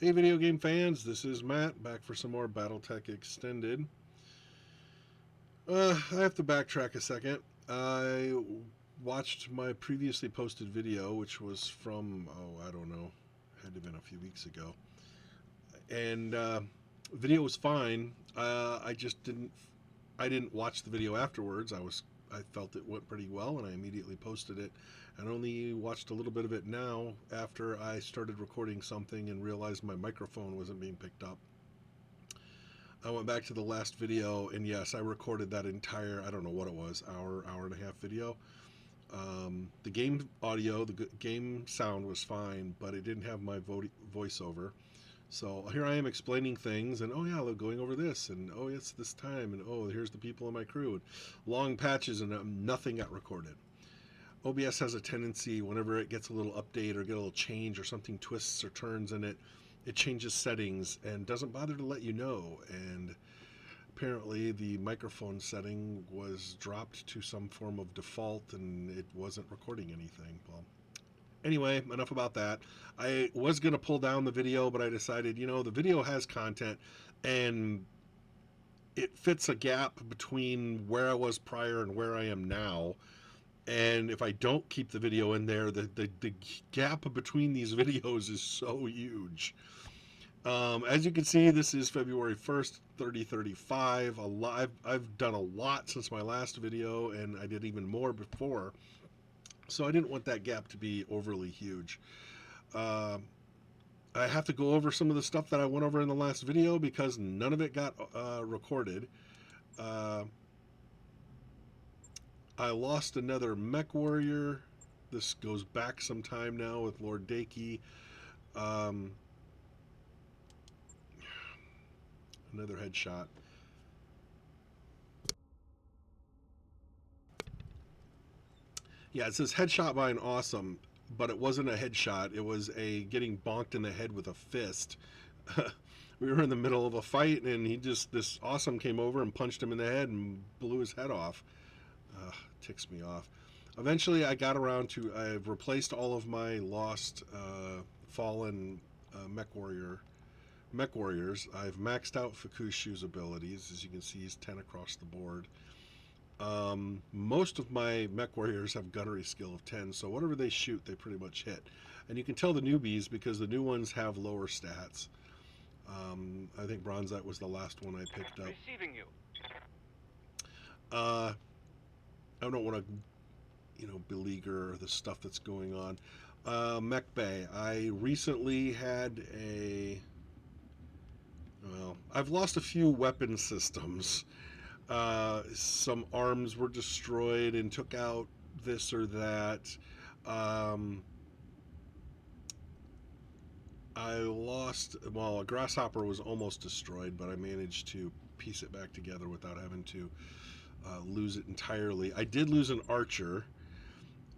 Hey, video game fans, this is Matt back for some more Battletech Extended. I have to backtrack a second. I watched my previously posted video, which was from, I don't know, had to have been a few weeks ago. And video was fine. I didn't watch the video afterwards. I felt it went pretty well, and I immediately posted it. And only watched a little bit of it now after I started recording something and realized my microphone wasn't being picked up. I went back to the last video, and yes, I recorded that entire, I don't know what it was, hour and a half video. The game audio, the game sound was fine, but it didn't have my voiceover. So here I am explaining things, and oh yeah, they're going over this, and oh it's this time, and oh here's the people in my crew, and long patches, and nothing got recorded. OBS has a tendency, whenever it gets a little update or get a little change or something twists or turns in it, it changes settings and doesn't bother to let you know. And apparently the microphone setting was dropped to some form of default and it wasn't recording anything. Well, anyway, enough about that. I was going to pull down the video, but I decided, the video has content and it fits a gap between where I was prior and where I am now. And if I don't keep the video in there, the gap between these videos is so huge. As you can see, this is February 1st, 3035. I've done a lot since my last video, and I did even more before. So I didn't want that gap to be overly huge. Uh, I have to go over some of the stuff that I went over in the last video because none of it got recorded. Uh, I lost another mech warrior. This goes back some time now with Lord Daki. Um, another headshot. Yeah, it says headshot by an awesome, but it wasn't a headshot. It was a getting bonked in the head with a fist. We were in the middle of a fight, and this awesome came over and punched him in the head and blew his head off. Ticks me off. Eventually, I got around to, I've replaced all of my lost, fallen mech warriors. I've maxed out Fukushu's abilities. As you can see, he's 10 across the board. Most of my mech warriors have gunnery skill of 10, so whatever they shoot, they pretty much hit. And you can tell the newbies because the new ones have lower stats. I think Bronzite was the last one I picked up. Receiving you. I don't want to, beleaguer the stuff that's going on. Mech Bay. I recently had I've lost a few weapon systems. Some arms were destroyed and took out this or that. Um, I lost, a grasshopper was almost destroyed, but I managed to piece it back together without having to lose it entirely. I did lose an archer.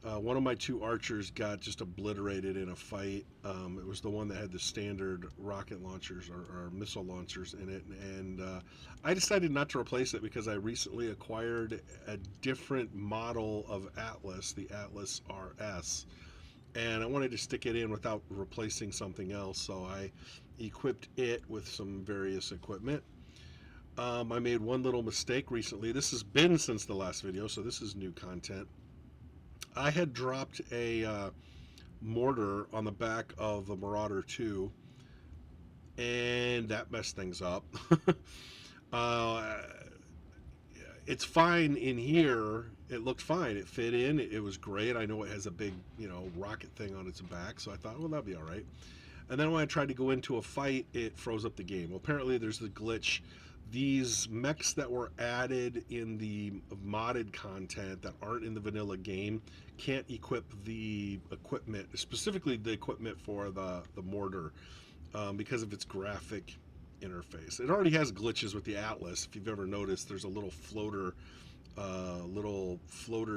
One of my two archers got just obliterated in a fight. It was the one that had the standard rocket launchers or missile launchers in it, and I decided not to replace it because I recently acquired a different model of Atlas, the Atlas RS, and I wanted to stick it in without replacing something else, so I equipped it with some various equipment. I made one little mistake recently. This has been since the last video, so this is new content. I had dropped a mortar on the back of the Marauder 2, and that messed things up. uh, it's fine in here. It looked fine. It fit in. It was great. I know it has a big, rocket thing on its back, so I thought, well, that'll be all right. And then when I tried to go into a fight, it froze up the game. Well, apparently there's the glitch. These mechs that were added in the modded content that aren't in the vanilla game can't equip the equipment, specifically the equipment for the mortar, because of its graphic interface. It already has glitches with the Atlas. If you've ever noticed, there's a little floater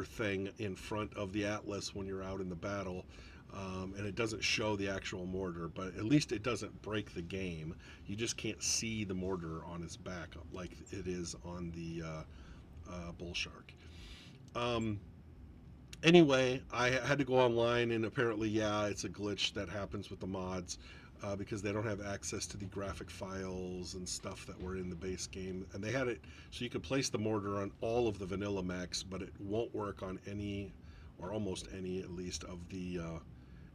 thing in front of the Atlas when you're out in the battle. And it doesn't show the actual mortar, but at least it doesn't break the game. You just can't see the mortar on its back like it is on the bull shark. Anyway, I had to go online, and apparently, yeah, it's a glitch that happens with the mods. because they don't have access to the graphic files and stuff that were in the base game. And they had it so you could place the mortar on all of the vanilla mechs, but it won't work on any, or almost any at least, of the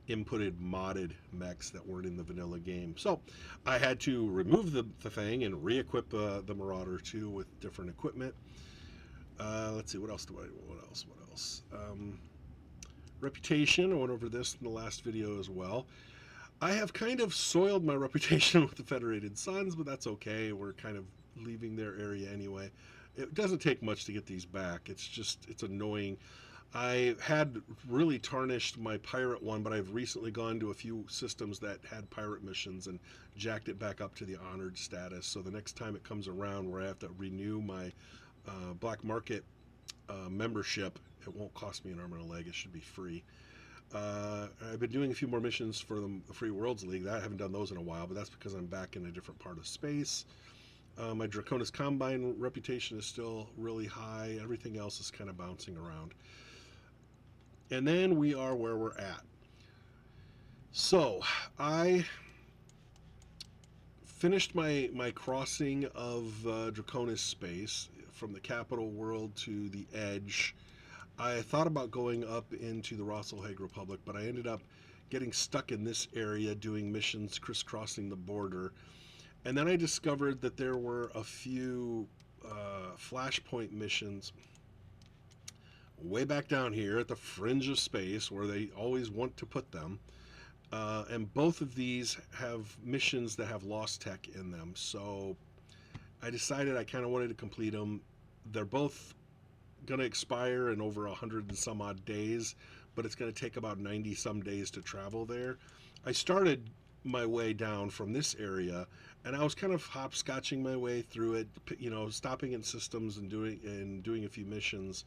inputted modded mechs that weren't in the vanilla game. So I had to remove the thing and re-equip the Marauder 2 with different equipment. Let's see, what else? Reputation, I went over this in the last video as well. I have kind of soiled my reputation with the Federated Suns, but that's okay. We're kind of leaving their area anyway. It doesn't take much to get these back. It's annoying. I had really tarnished my pirate one, but I've recently gone to a few systems that had pirate missions and jacked it back up to the honored status. So the next time it comes around where I have to renew my black market membership, it won't cost me an arm and a leg. It should be free. I've been doing a few more missions for the Free Worlds League. I haven't done those in a while, but that's because I'm back in a different part of space. My Draconis Combine reputation is still really high. Everything else is kind of bouncing around. And then we are where we're at. So I finished my crossing of Draconis space from the capital world to the edge. I thought about going up into the Rosselhag Republic, but I ended up getting stuck in this area doing missions crisscrossing the border. And then I discovered that there were a few flashpoint missions way back down here at the fringe of space where they always want to put them. And both of these have missions that have lost tech in them. So I decided I kind of wanted to complete them. They're both going to expire in over 100 and some odd days, but it's going to take about 90 some days to travel there. I started my way down from this area, and I was kind of hopscotching my way through it, stopping in systems and doing a few missions.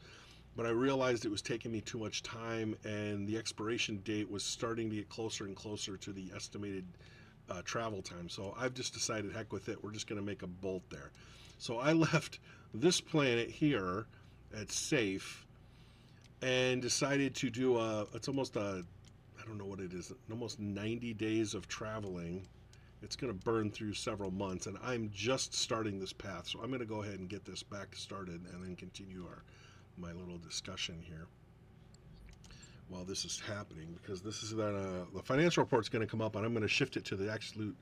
But I realized it was taking me too much time, and the expiration date was starting to get closer and closer to the estimated travel time. So I've just decided, heck with it, we're just going to make a bolt there. So I left this planet here at safe and decided to do it's almost I don't know what it is, almost 90 days of traveling. It's going to burn through several months, and I'm just starting this path. So I'm going to go ahead and get this back started and then continue my little discussion here while this is happening, because this is the financial report's going to come up, and I'm going to shift it to the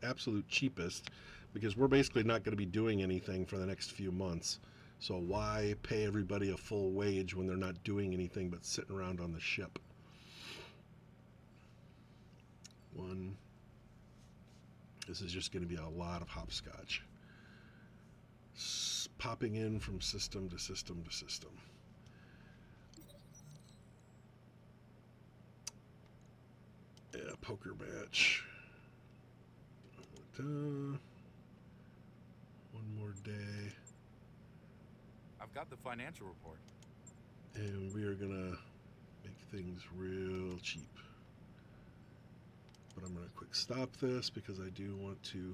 absolute cheapest, because we're basically not going to be doing anything for the next few months. So why pay everybody a full wage when they're not doing anything but sitting around on the ship? This is just going to be a lot of hopscotch. Popping in from system to system to system. Yeah, poker match. One more day. I've got the financial report. And we are gonna make things real cheap. But I'm gonna quick stop this because I do want to.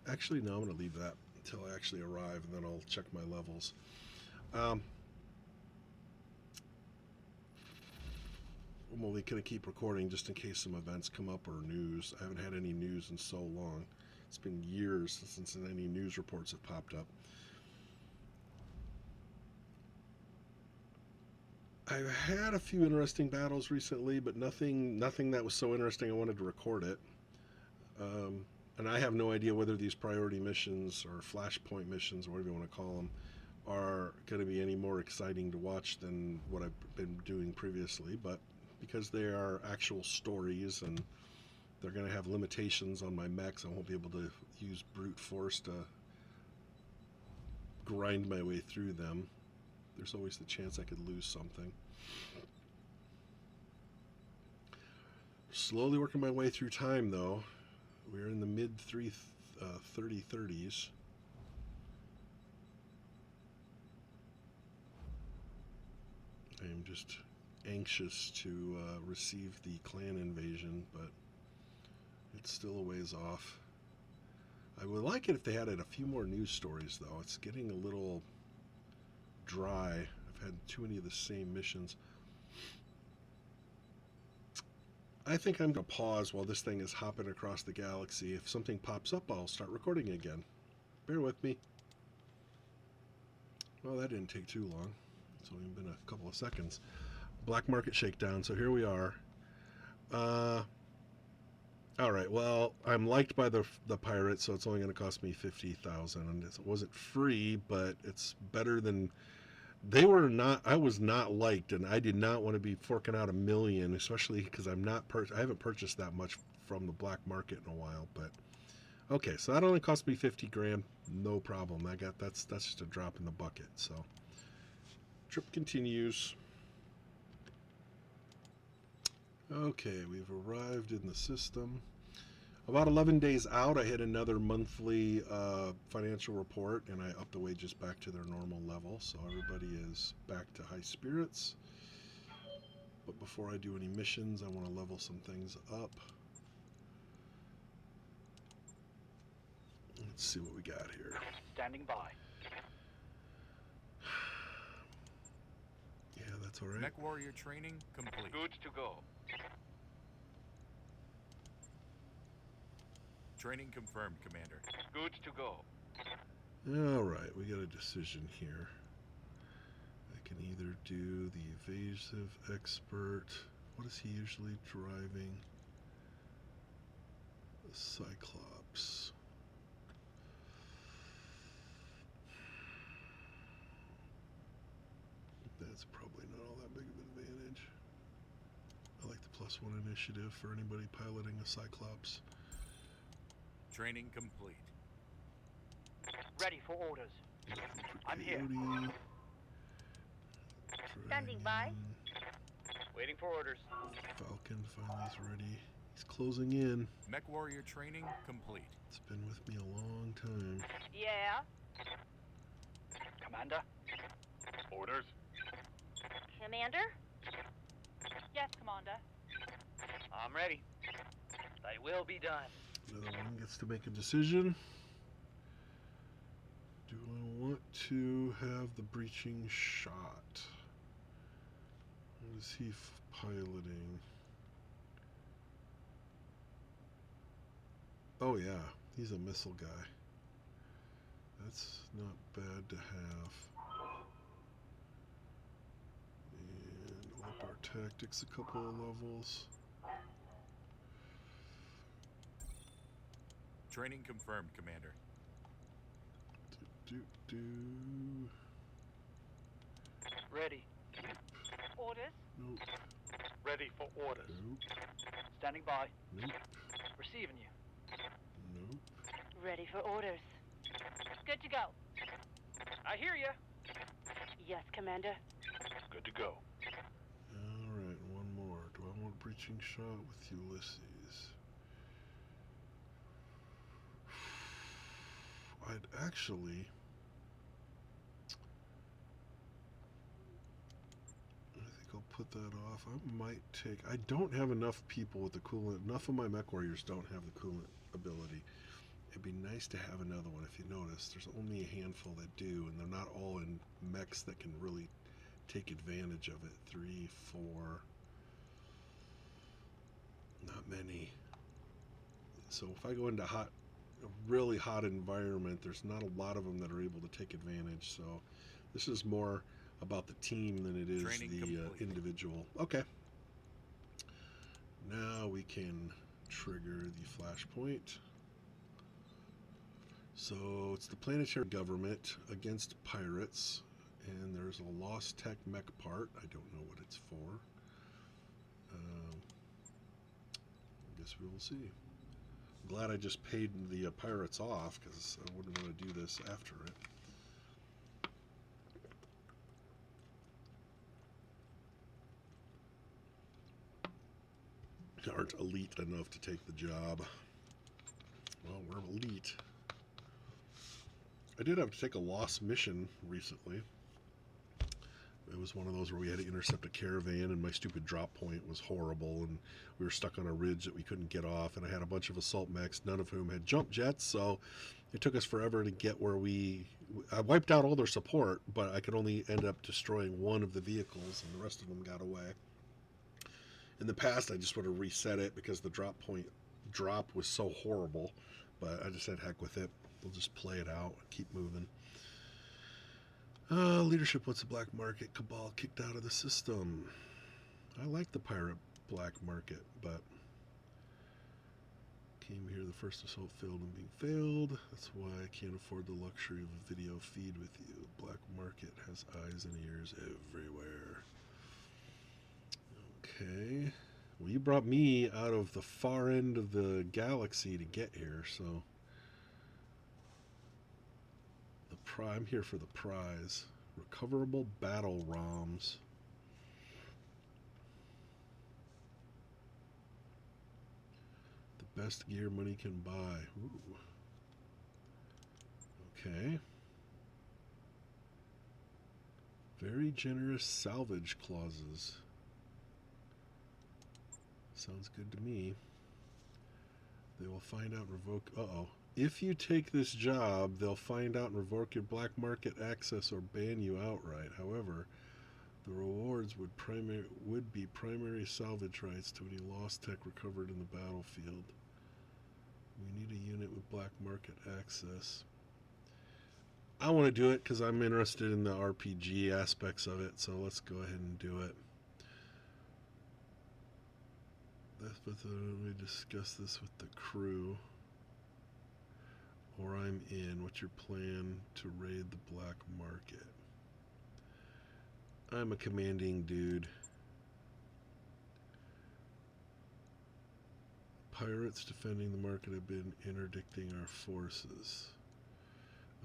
Actually, no, I'm gonna leave that until I actually arrive, and then I'll check my levels. I'm only gonna keep recording just in case some events come up or news. I haven't had any news in so long. It's been years since any news reports have popped up. I've had a few interesting battles recently, but nothing that was so interesting I wanted to record it. And I have no idea whether these priority missions or flashpoint missions, or whatever you want to call them, are going to be any more exciting to watch than what I've been doing previously. But because they are actual stories and they're going to have limitations on my mechs, I won't be able to use brute force to grind my way through them. There's always the chance I could lose something. Slowly working my way through time, though. We're in the mid 3030s. I am just anxious to receive the clan invasion, but it's still a ways off. I would like it if they added a few more news stories, though. It's getting a little dry. I've had too many of the same missions. I think I'm going to pause while this thing is hopping across the galaxy. If something pops up, I'll start recording again. Bear with me. Well, that didn't take too long. It's only been a couple of seconds. Black market shakedown. So here we are. All right. Well, I'm liked by the pirates, so it's only going to cost me 50,000, and it wasn't free, but it's better than they were not. I was not liked, and I did not want to be forking out $1 million, especially because I haven't purchased that much from the black market in a while. But okay, so that only cost me 50 grand. No problem. That's just a drop in the bucket. So trip continues. Okay, we've arrived in the system. About 11 days out, I hit another monthly financial report, and I upped the wages back to their normal level. So everybody is back to high spirits. But before I do any missions, I want to level some things up. Let's see what we got here. Standing by. Yeah, that's all right. Mech warrior training complete. Good to go. Training confirmed, Commander. Good to go. All right, we got a decision here. I can either do the evasive expert. What is he usually driving? The Cyclops. That's probably not all that big of an advantage. I like the +1 initiative for anybody piloting a Cyclops. Training complete. Ready for orders. I'm here. Coyote. Standing by. Dragon. Waiting for orders. Falcon finally is ready. He's closing in. Mech warrior training complete. It's been with me a long time. Yeah. Commander. Orders. Commander? Yes, Commander. I'm ready. They will be done. Another one gets to make a decision. Do I want to have the breaching shot? What is he piloting? Oh yeah, he's a missile guy. That's not bad to have. And up our tactics a couple of levels. Training confirmed, Commander. Do. Ready. Orders? Nope. Ready for orders. Nope. Standing by. Nope. Receiving you. Nope. Ready for orders. Good to go. I hear you. Yes, Commander. Good to go. Alright, one more. Do I want a breaching shot with Ulysses? I'd actually... I think I'll put that off. I might take... I don't have enough people with the coolant. Enough of my mech warriors don't have the coolant ability. It'd be nice to have another one. If you notice, there's only a handful that do, and they're not all in mechs that can really take advantage of it. 3, 4... Not many. So if I go into a really hot environment, there's not a lot of them that are able to take advantage. So this is more about the team than it is Training the complete. individual. Okay. Now we can trigger the flashpoint. So it's the planetary government against pirates, and there's a lost tech mech part. I don't know what it's for. I guess we will see. I'm glad I just paid the pirates off, because I wouldn't want to do this after it. They aren't elite enough to take the job. Well, we're elite. I did have to take a lost mission recently. It was one of those where we had to intercept a caravan, and my stupid drop point was horrible, and we were stuck on a ridge that we couldn't get off, and I had a bunch of assault mechs, none of whom had jump jets, so it took us forever to get where I wiped out all their support, but I could only end up destroying one of the vehicles, and the rest of them got away. In the past, I just would have reset it because the drop was so horrible. But I just said, heck with it. We'll just play it out and keep moving. Leadership wants the black market cabal kicked out of the system. I like the pirate black market, but came here, the first assault failed and being failed. That's why I can't afford the luxury of a video feed with you. Black market has eyes and ears everywhere. Okay. Well, you brought me out of the far end of the galaxy to get here, so I'm here for the prize. Recoverable battle ROMs. The best gear money can buy. Ooh. Okay. Very generous salvage clauses. Sounds good to me. They will find out and revoke... Uh-oh. If you take this job, they'll find out and revoke your black market access or ban you outright. However, the rewards would be primary salvage rights to any lost tech recovered in the battlefield. We need a unit with black market access. I want to do it because I'm interested in the RPG aspects of it, so let's go ahead and do it. Let me discuss this with the crew. Or I'm in. What's your plan to raid the black market? I'm a commanding dude. Pirates defending the market have been interdicting our forces.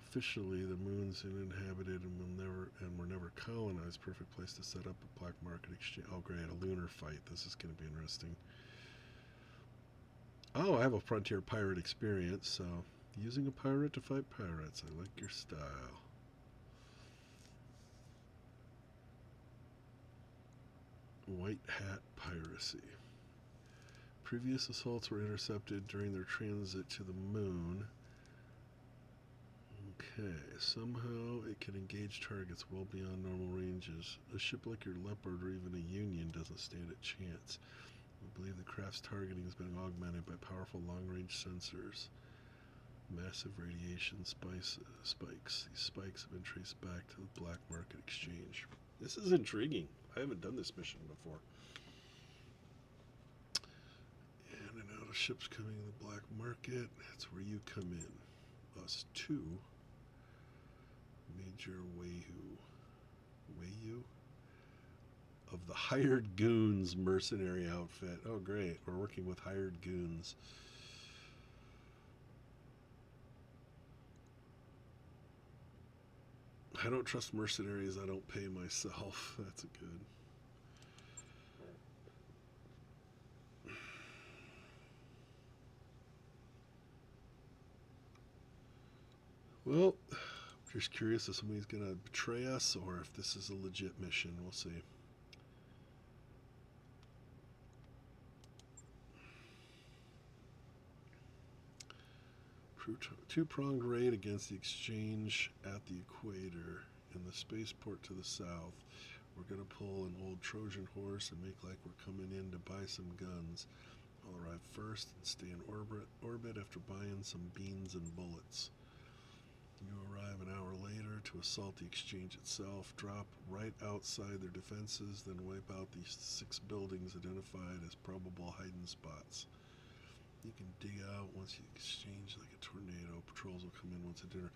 Officially, the moon's uninhabited and were never colonized. Perfect place to set up a black market exchange. Oh, great, a lunar fight. This is going to be interesting. Oh, I have a frontier pirate experience, so using a pirate to fight pirates. I like your style. White hat piracy. Previous assaults were intercepted during their transit to the moon. Okay, somehow it can engage targets well beyond normal ranges. A ship like your Leopard or even a Union doesn't stand a chance. I believe the craft's targeting has been augmented by powerful long-range sensors. Massive radiation spikes. These spikes have been traced back to the black market exchange. This is intriguing. I haven't done this mission before. In and out of ships coming in the black market. That's where you come in. Us too. Major Wayu of the Hired Goons mercenary outfit. Oh great, we're working with hired goons. I don't trust mercenaries I don't pay myself. That's a good. Well, just curious if somebody's going to betray us or if this is a legit mission. We'll see. Two-pronged raid against the exchange at the equator and the spaceport to the south. We're going to pull an old Trojan horse and make like we're coming in to buy some guns. I'll arrive first and stay in orbit after buying some beans and bullets. You arrive an hour later to assault the exchange itself, drop right outside their defenses, then wipe out these 6 buildings identified as probable hiding spots. You can dig out once you exchange like a tornado. Patrols will come in once at dinner.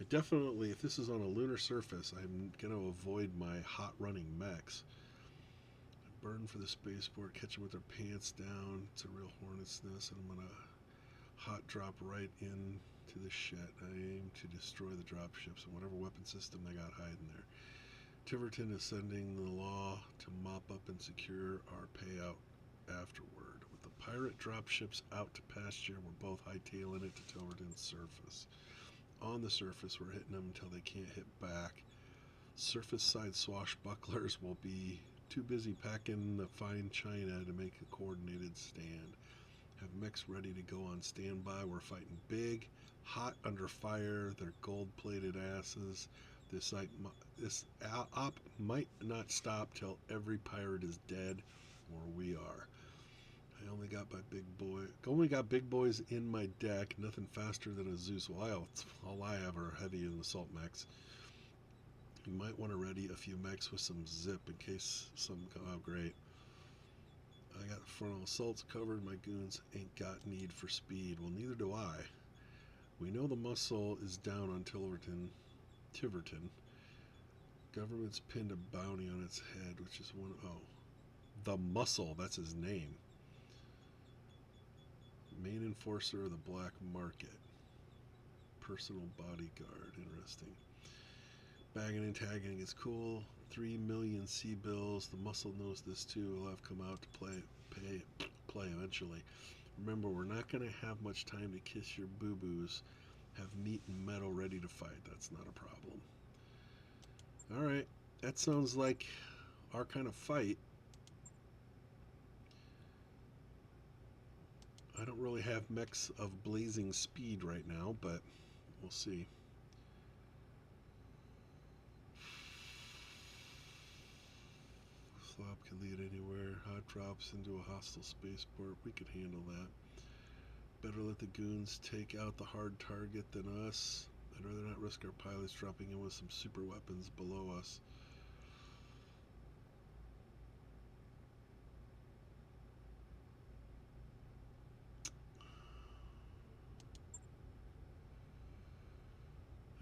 I definitely, if this is on a lunar surface, I'm going to avoid my hot running mechs. I burn for the spaceport, catch them with their pants down. It's a real hornet's nest, and I'm going to hot drop right into the shit. I aim to destroy the drop ships and whatever weapon system they got hiding there. Tiverton is sending the law to mop up and secure our payout afterward. With the pirate dropships out to pasture, we're both hightailing it to Tiverton's surface. On the surface, we're hitting them until they can't hit back. Surface side swashbucklers will be too busy packing the fine china to make a coordinated stand. Have mechs ready to go on standby. We're fighting big, hot under fire. They're gold-plated asses. This op might not stop till every pirate is dead. or we are. I only got big boys in my deck. Nothing faster than a Zeus. Well, all I have are heavy and assault mechs. You might want to ready a few mechs with some zip in case some come out great. I got frontal assaults covered. My goons ain't got need for speed. Well, neither do I. We know the muscle is down on Tiverton. Government's pinned a bounty on its head, which is one. Oh, the muscle. That's his name. Main enforcer of the black market. Personal bodyguard. Interesting. Bagging and tagging is cool. 3 million C-bills. The muscle knows this too. We'll have come out to play eventually. Remember, we're not going to have much time to kiss your boo-boos. Have meat and metal ready to fight. That's not a problem. Alright, that sounds like our kind of fight. I don't really have mechs of blazing speed right now, but we'll see. Flop can lead anywhere. Hot drops into a hostile spaceport. We could handle that. Better let the goons take out the hard target than us. I'd rather not risk our pilots dropping in with some super weapons below us.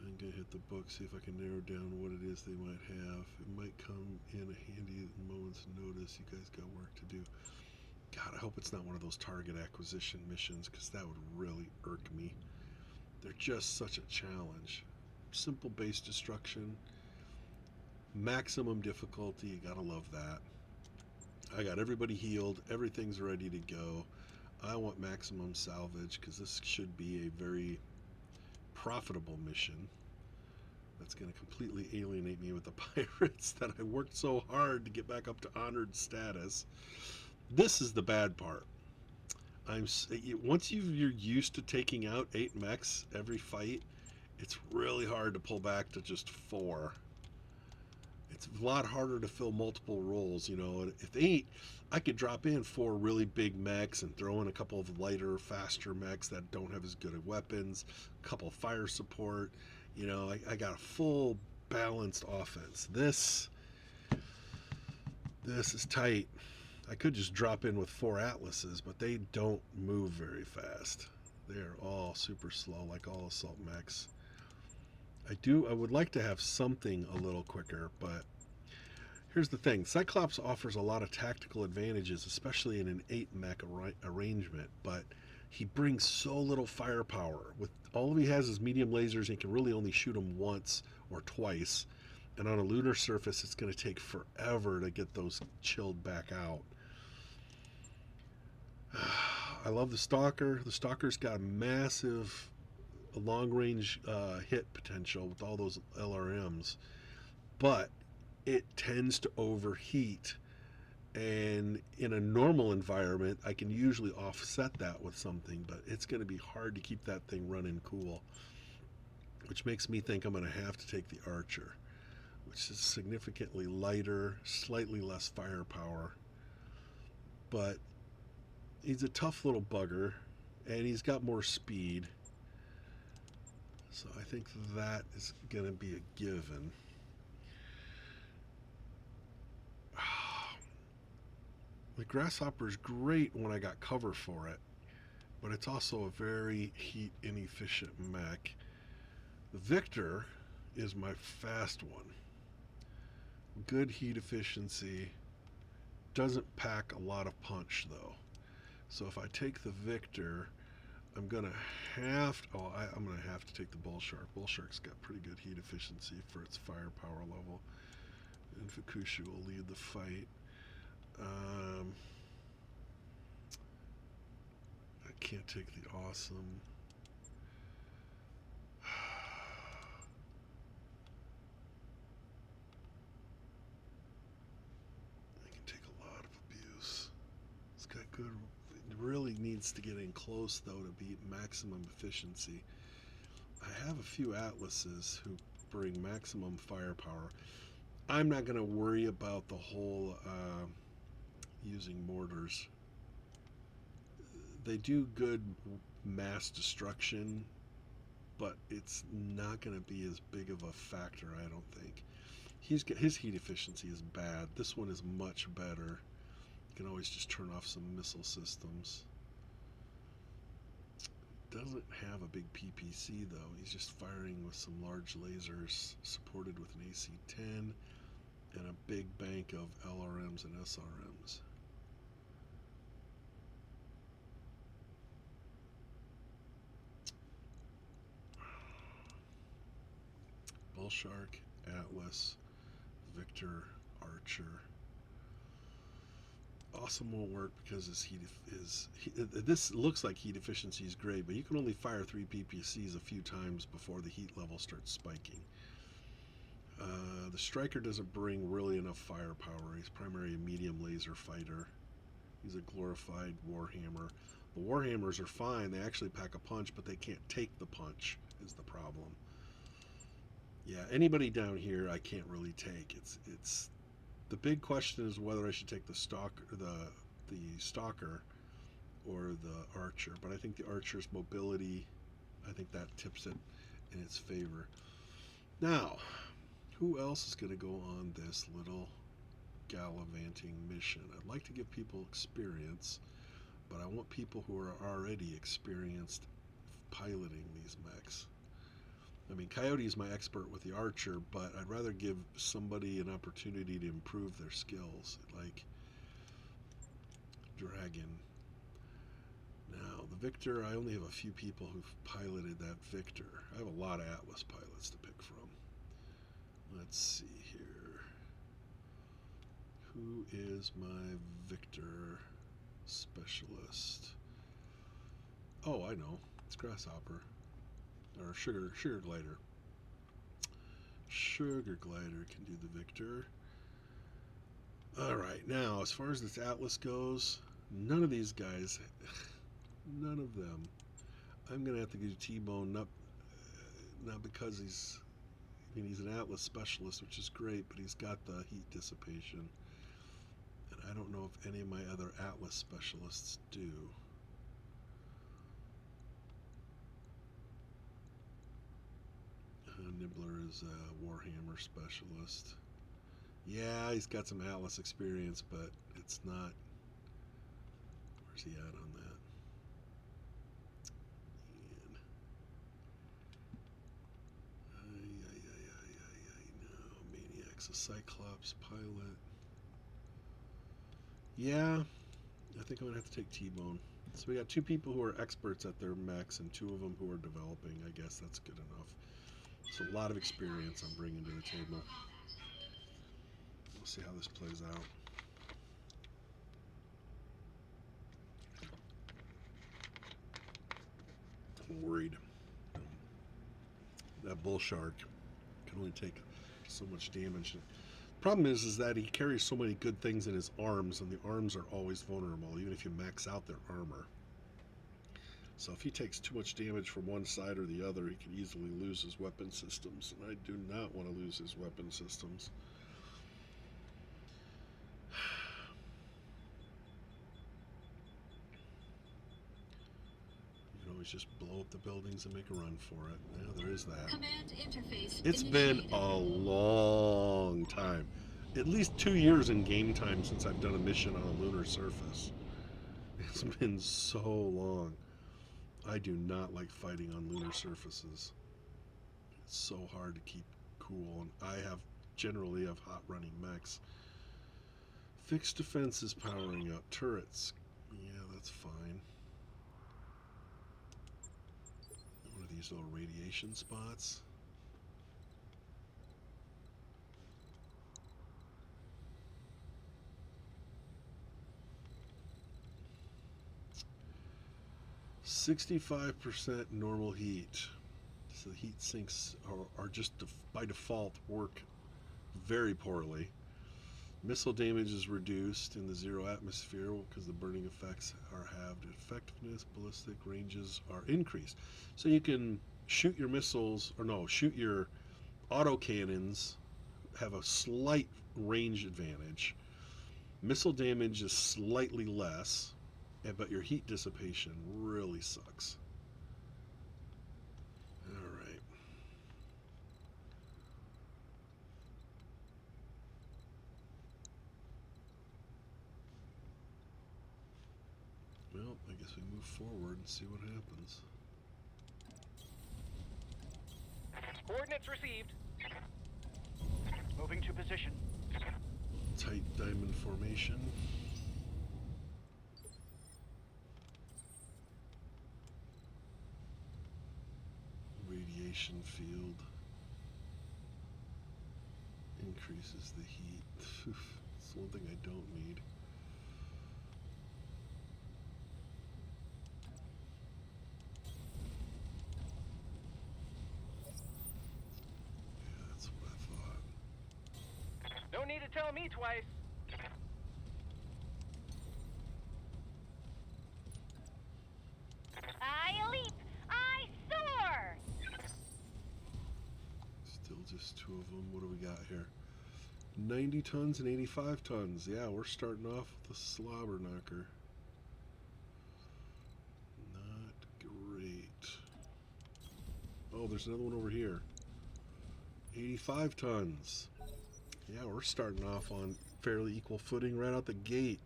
I'm going to hit the book, see if I can narrow down what it is they might have. It might come in a handy moment's notice. You guys got work to do. God, I hope it's not one of those target acquisition missions, because that would really irk me. They're just such a challenge. Simple base destruction, maximum difficulty, you gotta love that. I got everybody healed, everything's ready to go. I want maximum salvage, because this should be a very profitable mission. That's going to completely alienate me with the pirates that I worked so hard to get back up to honored status. This is the bad part. Once you're used to taking out 8 mechs every fight, it's really hard to pull back to just 4. It's a lot harder to fill multiple roles, you know. If 8, I could drop in 4 really big mechs and throw in a couple of lighter, faster mechs that don't have as good of weapons, a couple of fire support. You know, I got a full balanced offense. This is tight. I could just drop in with 4 Atlases, but they don't move very fast. They're all super slow, like all assault mechs. I would like to have something a little quicker, but here's the thing. Cyclops offers a lot of tactical advantages, especially in an 8 mech arrangement, but he brings so little firepower. With all he has is medium lasers, and he can really only shoot them once or twice. And on a lunar surface, it's going to take forever to get those chilled back out. I love the Stalker. The Stalker's got massive long-range hit potential with all those LRMs, but it tends to overheat. And in a normal environment, I can usually offset that with something, but it's going to be hard to keep that thing running cool, which makes me think I'm going to have to take the Archer, which is significantly lighter, slightly less firepower, but he's a tough little bugger, and he's got more speed, so I think that is going to be a given. The Grasshopper is great when I got cover for it, but it's also a very heat inefficient mech. The Victor is my fast one. Good heat efficiency, doesn't pack a lot of punch though. So if I take the Victor, I'm gonna have to take the Bull Shark. Bull Shark's got pretty good heat efficiency for its firepower level. And Fukushu will lead the fight. I can't take the Awesome. I can take a lot of abuse. It's got good. It really needs to get in close though to beat maximum efficiency. I have a few Atlases who bring maximum firepower. I'm not going to worry about the whole using mortars. They do good mass destruction, but it's not going to be as big of a factor, I don't think. His heat efficiency is bad. This one is much better. You can always just turn off some missile systems. Doesn't have a big PPC though. He's just firing with some large lasers supported with an AC-10 and a big bank of LRMs and SRMs. Bullshark, Atlas, Victor, Archer. Awesome won't work because this looks like heat efficiency is great, but you can only fire 3 PPCs a few times before the heat level starts spiking. The Striker doesn't bring really enough firepower. He's primarily a medium laser fighter. He's a glorified Warhammer. The Warhammers are fine. They actually pack a punch, but they can't take the punch is the problem. Yeah, anybody down here I can't really take. It's the big question is whether I should take the Stalker or the Archer. But I think the Archer's mobility, I think that tips it in its favor. Now, who else is going to go on this little gallivanting mission? I'd like to give people experience, but I want people who are already experienced piloting these mechs. I mean, Coyote is my expert with the Archer, but I'd rather give somebody an opportunity to improve their skills, like Dragon. Now, the Victor, I only have a few people who've piloted that Victor. I have a lot of Atlas pilots to pick from. Let's see here. Who is my Victor specialist? Oh, I know. It's Grasshopper. Or Sugar Glider. Sugar Glider can do the Victor. Alright, now as far as this Atlas goes, none of these guys, none of them. I'm going to have to do T-Bone, not because he's an Atlas specialist, which is great, but he's got the heat dissipation. And I don't know if any of my other Atlas specialists do. Nibbler is a Warhammer specialist. Yeah, he's got some Atlas experience, but it's not... Where's he at on that? No, Maniac's a Cyclops pilot. Yeah, I think I'm going to have to take T-Bone. So we got 2 people who are experts at their mechs and 2 of them who are developing. I guess that's good enough. So a lot of experience I'm bringing to the table. We'll see how this plays out. I'm worried. That bull shark can only take so much damage. Problem is that he carries so many good things in his arms, and the arms are always vulnerable, even if you max out their armor. So if he takes too much damage from one side or the other, he can easily lose his weapon systems, and I do not want to lose his weapon systems. You can always just blow up the buildings and make a run for it. Yeah, there is that. Command interface It's been a long time. At least 2 years in game time since I've done a mission on a lunar surface. It's been so long. I do not like fighting on lunar surfaces. It's so hard to keep cool, and I generally have hot running mechs. Fixed defense is powering up. Turrets, yeah, that's fine. One of these little radiation spots. %65% normal heat. So the heat sinks are just by default work very poorly. Missile damage is reduced in the 0 atmosphere because the burning effects are halved. Effectiveness, ballistic ranges are increased. So you can shoot your missiles, shoot your autocannons, have a slight range advantage. Missile damage is slightly less, but your heat dissipation really sucks. Alright. Well, I guess we move forward and see what happens. Coordinates received. Moving to position. Tight diamond formation. Radiation field. Increases the heat. It's one thing I don't need. Yeah, that's what I thought. No need to tell me twice. I leap! I soar! Still just two of them. What do we got here? 90 tons and 85 tons. Yeah, we're starting off with a slobber knocker. Not great. Oh, there's another one over here. 85 tons. Yeah, we're starting off on fairly equal footing right out the gate.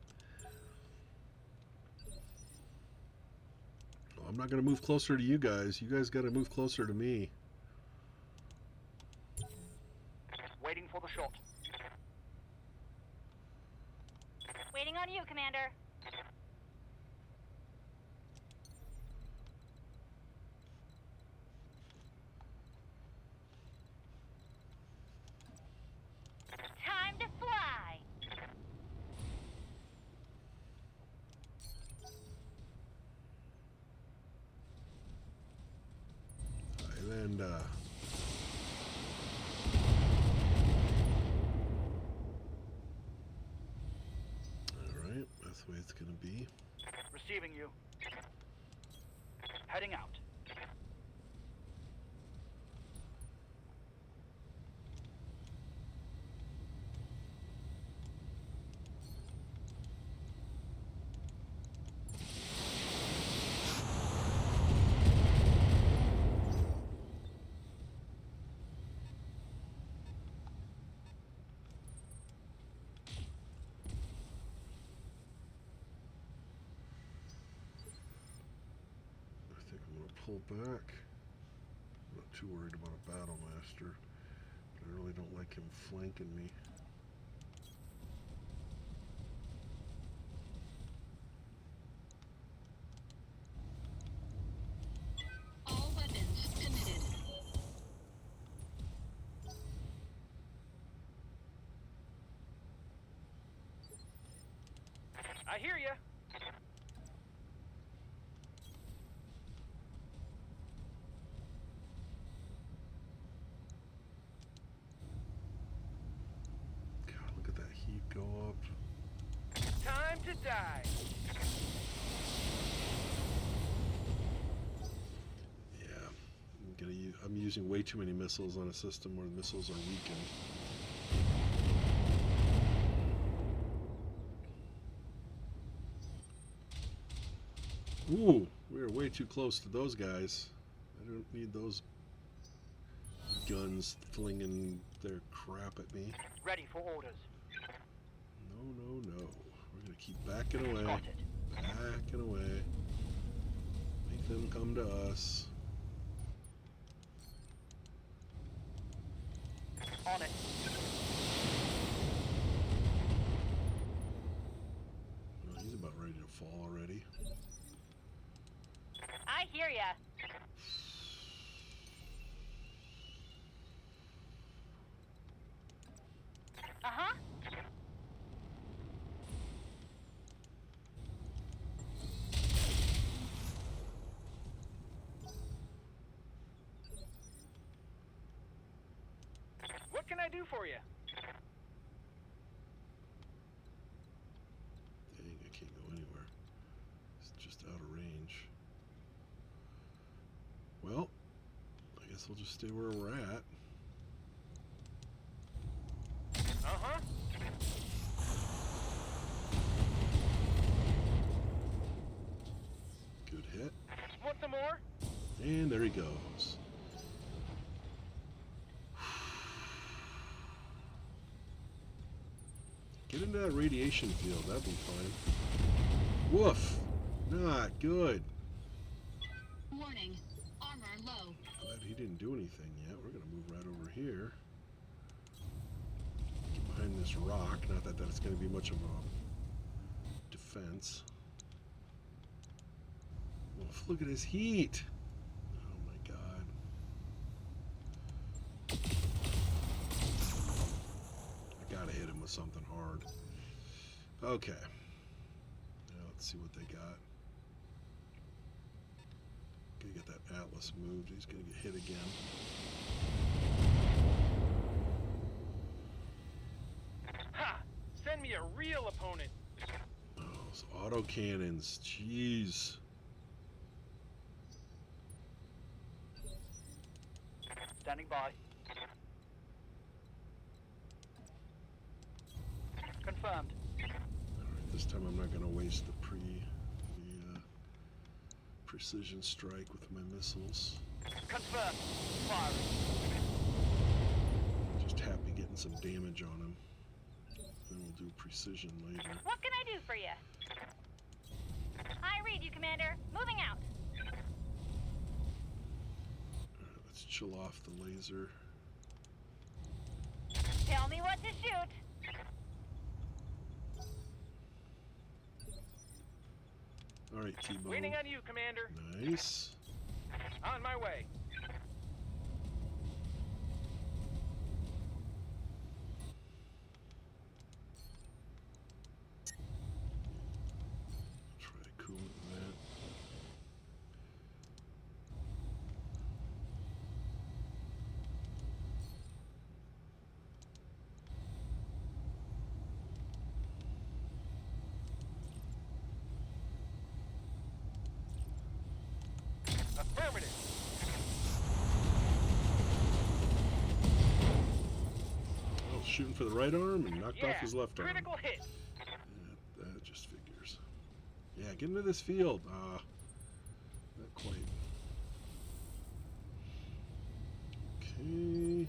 Well, I'm not going to move closer to you guys. You guys got to move closer to me. Waiting for the shot. Waiting on you, Commander. Time to fly! Highlander. Alright, that's the way it's gonna be. Receiving you. Heading out. I think I'm gonna pull back. I'm not too worried about a battle master, but I really don't like him flanking me. All weapons committed. I hear ya. God, look at that heat go up. Time to die. Yeah, I'm using way too many missiles on a system where the missiles are weakened. Ooh, we are way too close to those guys. I don't need those guns flinging their crap at me. Ready for orders. No, no, no. We're gonna keep backing away. Spotted. Backing away. Make them come to us. On it. Oh, he's about ready to fall already. I hear ya. Uh-huh. What can I do for you? Dang, I can't go anywhere. It's just out of range. Well, I guess we'll just stay where we're at. Uh-huh. And there he goes. Get into that radiation field. That'd be fine. Woof. Not good. Warning. Armor low. Glad he didn't do anything yet. We're going to move right over here. Get behind this rock. Not that that's going to be much of a defense. Oof, look at his heat. Oh my god. I gotta hit him with something hard. Okay. Now let's see what they got. Gonna get that Atlas moved. He's gonna get hit again. Ha! Send me a real opponent. Oh, those autocannons. Jeez. Standing by. Confirmed. Alright, this time I'm not gonna waste the precision strike with my missiles. Confirmed. Firing. Just happy getting some damage on him. Then we'll do precision later. What can I do for you? I read you, Commander. Moving out. Alright, let's chill off the laser. Tell me what to shoot. Alright, T-Bone. Waiting on you, Commander. Nice. On my way. Try cooling that. Affirmative. Oh, shooting for the right arm and knocked off his left arm. Critical hit. That just figures. Yeah, get into this field. Not quite. Okay.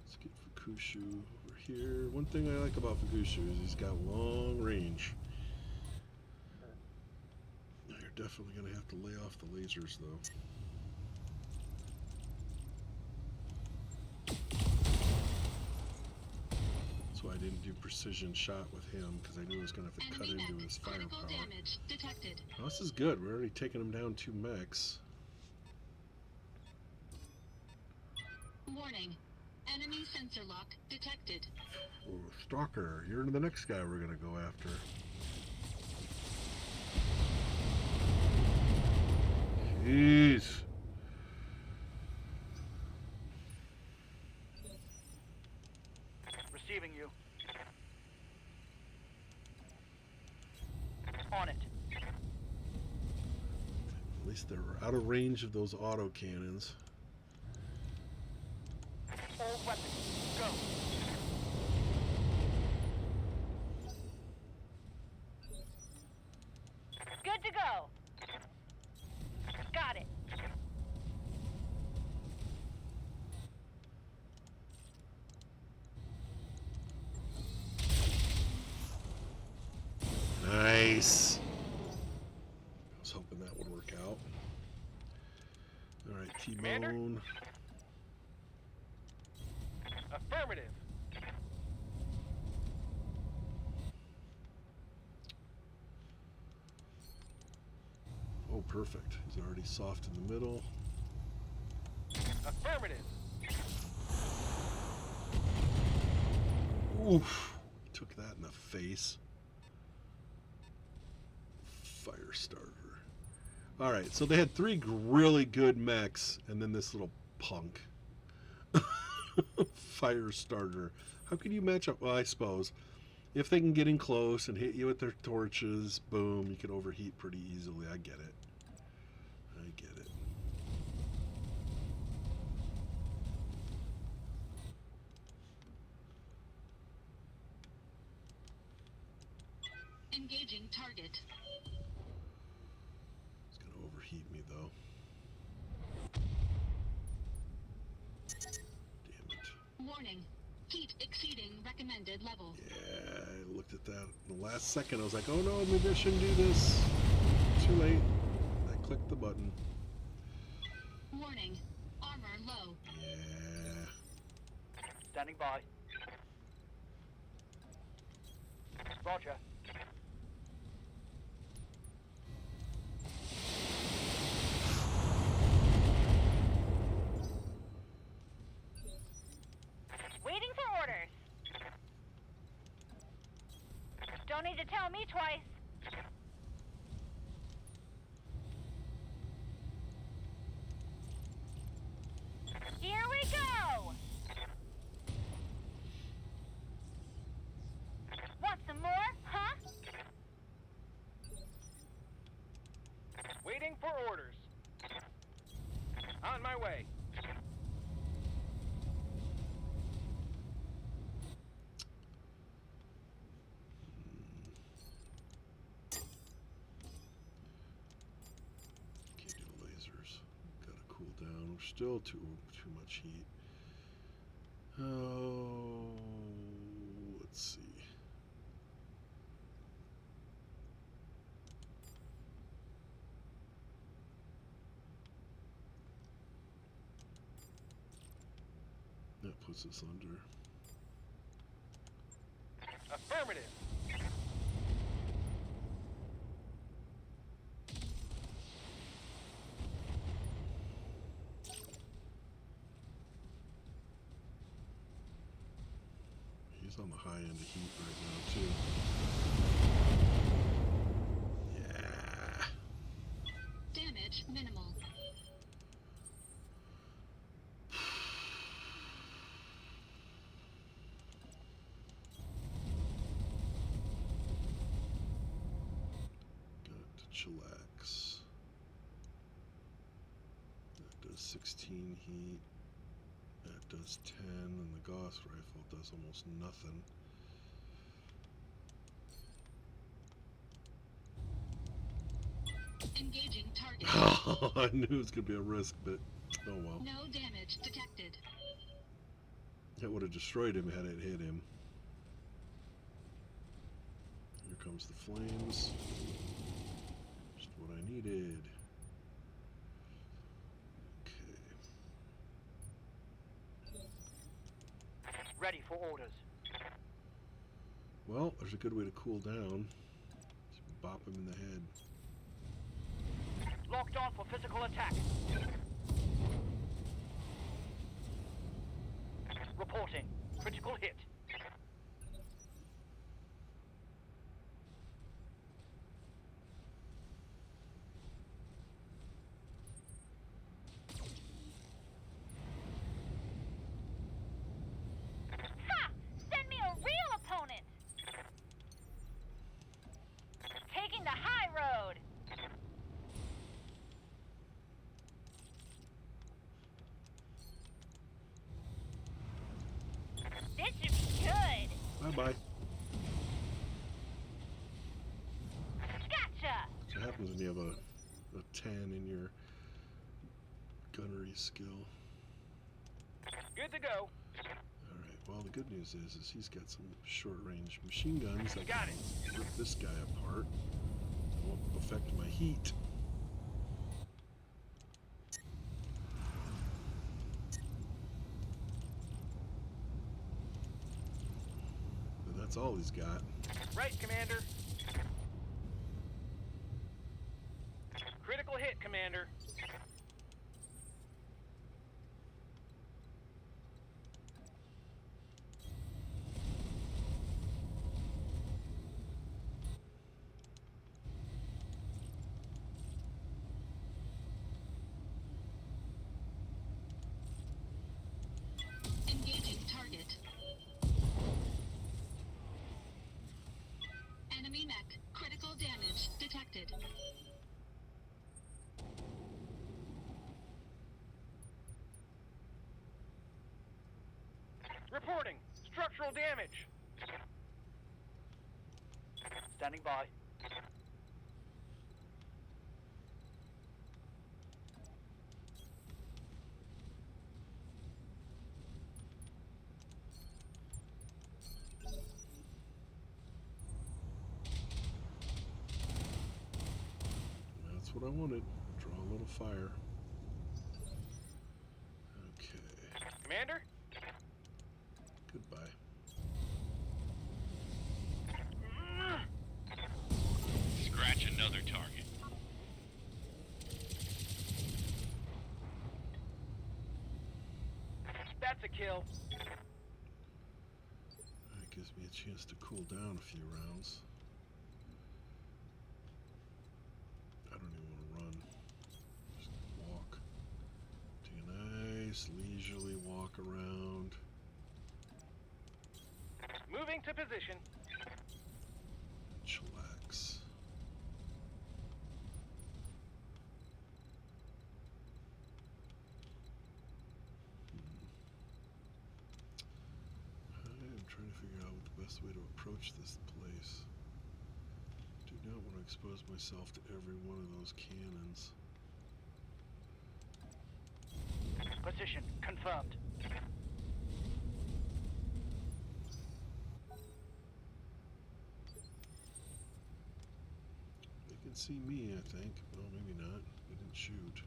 Let's get Fukushu over here. One thing I like about Fukushu is he's got long range. You're definitely going to have to lay off the lasers, though. That's why I didn't do precision shot with him, because I knew I was going to have to cut Enemy into mech. his Critical firepower. damage detected. Oh, this is good. We're already taking him down 2 mechs. Warning. Enemy sensor lock detected. Oh, Stalker, you're the next guy we're going to go after. Jeez. Receiving you. On it. At least they're out of range of those autocannons. All weapons, go. Good to go. Got it. Nice. I was hoping that would work out. All right, Commander? T-Bone. Affirmative. Oh, perfect. He's already soft in the middle. Affirmative. Oof. Took that in the face. Fire starter. All right, so they had 3 really good mechs, and then this little punk. Fire starter. How can you match up? Well, I suppose if they can get in close and hit you with their torches, boom, you can overheat pretty easily. I get it. I get it. Engaging target. It's gonna overheat me though. Heat exceeding recommended level. Yeah, I looked at that. The last second, I was like, oh no, maybe I shouldn't do this. Too late. I clicked the button. Warning. Armor low. Yeah. Standing by. Roger. Waiting for orders. Don't need to tell me twice. Here we go! Want some more, huh? Waiting for orders. On my way. Can't do the lasers. Gotta cool down. Still too much heat. Oh, let's see. That puts us under. Affirmative. He's on the high end of heat right now, too. Yeah. Damage minimal. Got to chillax. That does 16 heat. That does 10, and the Gauss rifle does almost nothing. Engaging target. Oh, I knew it was going to be a risk, but oh well. No damage detected. That would have destroyed him had it hit him. Here comes the flames. Just what I needed. Okay. Ready for orders. Well, there's a good way to cool down. Just bop him in the head. Locked on for physical attack. Reporting. Critical hit. Ha! Send me a real opponent! Taking the high road! This should be good! Bye-bye. Gotcha! That's what happens when you have a 10 in your gunnery skill. Good to go. Alright, well the good news is he's got some short-range machine guns that Got it. can rip this guy apart. Won't affect my heat. But that's all he's got. Right, Commander. Critical hit, Commander. Engaging target. Enemy mech. Critical damage detected. Reporting. Structural damage. Standing by. Just what I wanted. Draw a little fire. Okay. Commander? Goodbye. Scratch another target. That's a kill. That gives me a chance to cool down a few rounds. I don't even want to run. Just walk. Take a nice leisurely walk around. Moving to position. Chillax. I'm trying to figure out what the best way to approach this place. Do not want to expose myself to every one of those cannons. Position confirmed. They can see me, I think. Well, maybe not. They didn't shoot.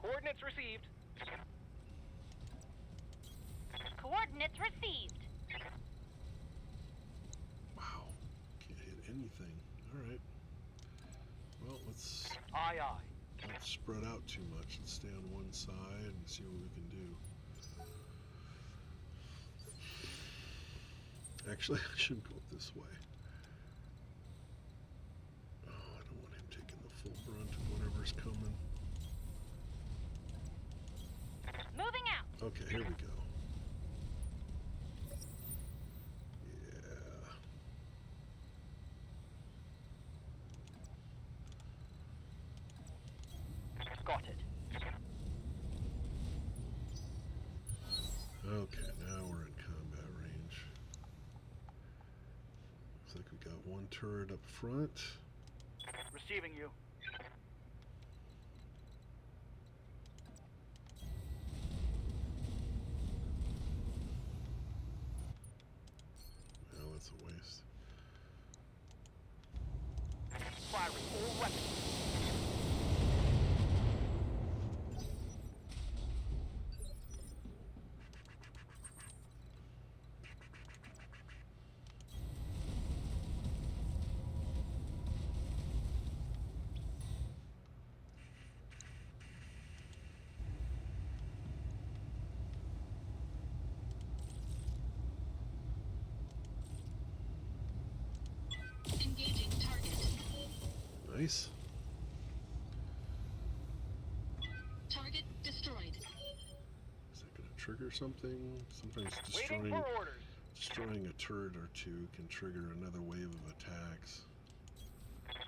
Coordinates received. Coordinates received. Wow. Can't hit anything. Alright. Well, let's Aye, aye. not spread out too much. Let's stay on one side and see what we can do. Actually, I should go this way. Oh, I don't want him taking the full brunt of whatever's coming. Moving out. Okay, here we go. Yeah. Got it. Okay, now we're in combat range. Looks like we got one turret up front. Receiving you. Well, that's a waste. Firing all weapons. Engaging target. Nice. Target destroyed. Is that going to trigger something? Sometimes Waiting destroying, for orders. destroying a turret or two can trigger another wave of attacks.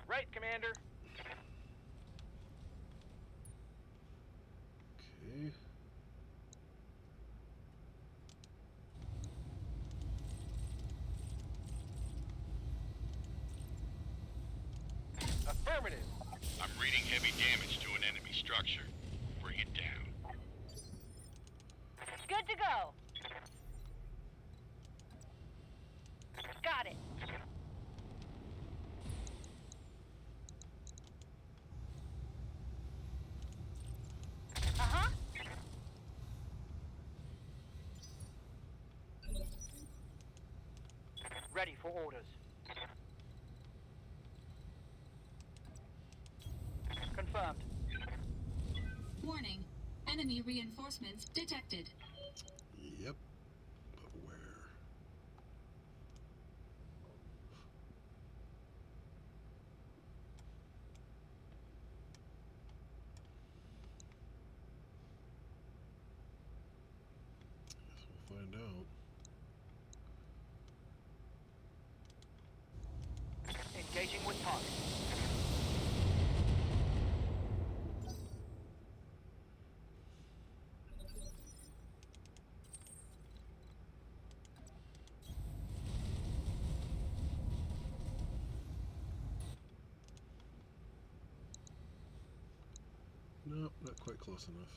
Right, Commander. Okay. Affirmative. I'm reading heavy damage to an enemy structure. Bring it down. Good to go. Got it. Uh-huh. Ready for orders. Confirmed. Warning. Enemy reinforcements detected. Yep. But where? Guess we'll find out. Engaging with target. Nope, not quite close enough.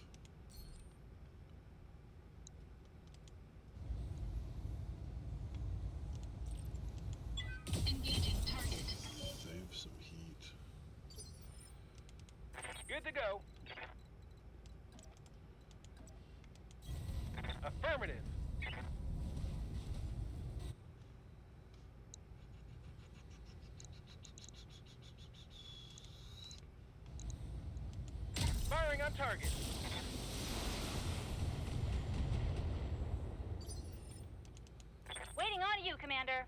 go. Affirmative. Firing on target. Waiting on you, Commander.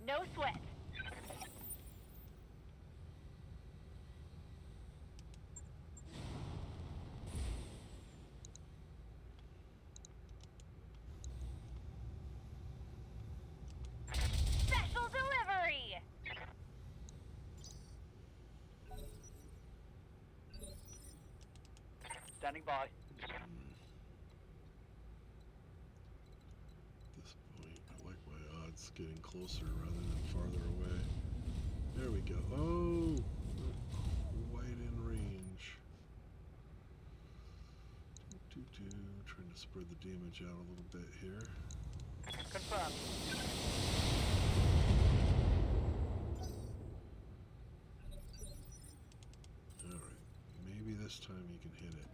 No sweat. Special delivery! Standing by. At this point, I like my odds getting closer rather than farther away. There we go. Oh, quite in range. Trying to spread the damage out a little bit here. Confirmed. Alright, maybe this time you can hit it.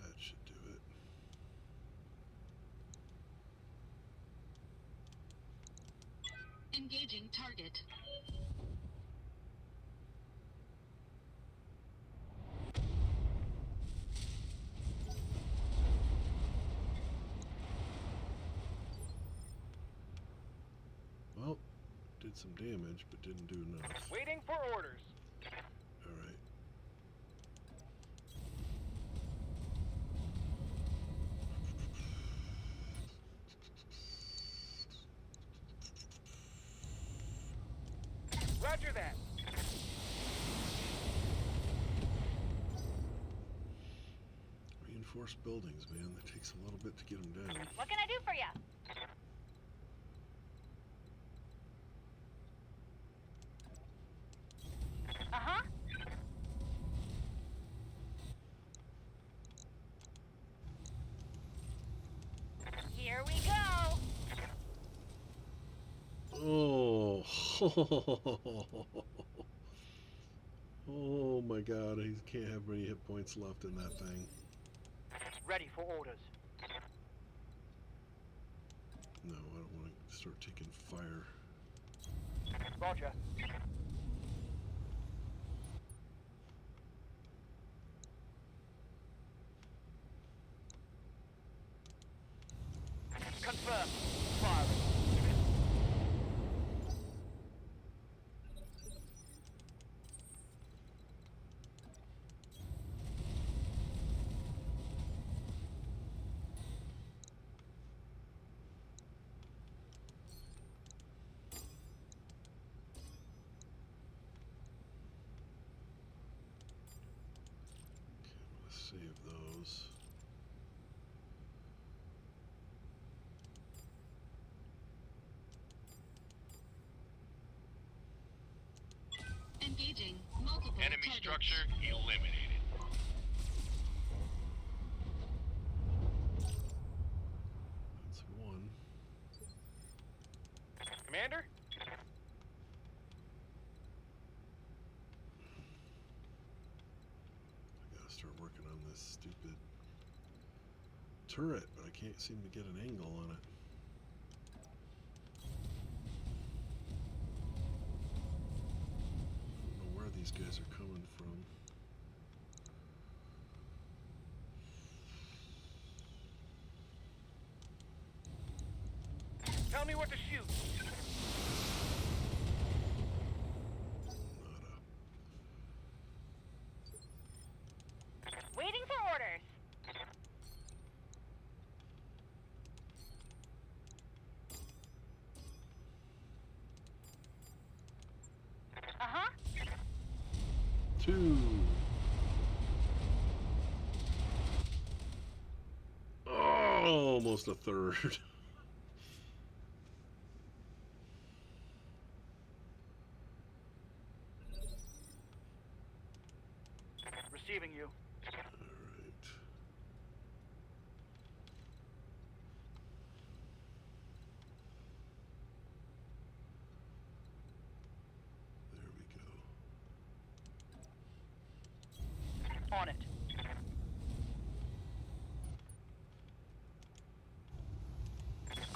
That should do it. Engaging target. Well, did some damage, but didn't do enough. Waiting for orders. Alright. Roger that. Reinforced buildings, man. That takes a little bit to get them down. What can I do for you? Uh-huh. Here we go. Oh. Oh my god, he can't have many hit points left in that thing. Ready for orders. No, I don't want to start taking fire. Roger. Confirmed. Firing. Let's save those. Engaging multiple Enemy targets. structure eliminated. That's one. Commander? I gotta start working on this stupid turret, but I can't seem to get an angle on it. I don't know where these guys are coming from. Tell me what to shoot. Nada. Waiting for orders. Uh-huh. Two. Oh, almost a third.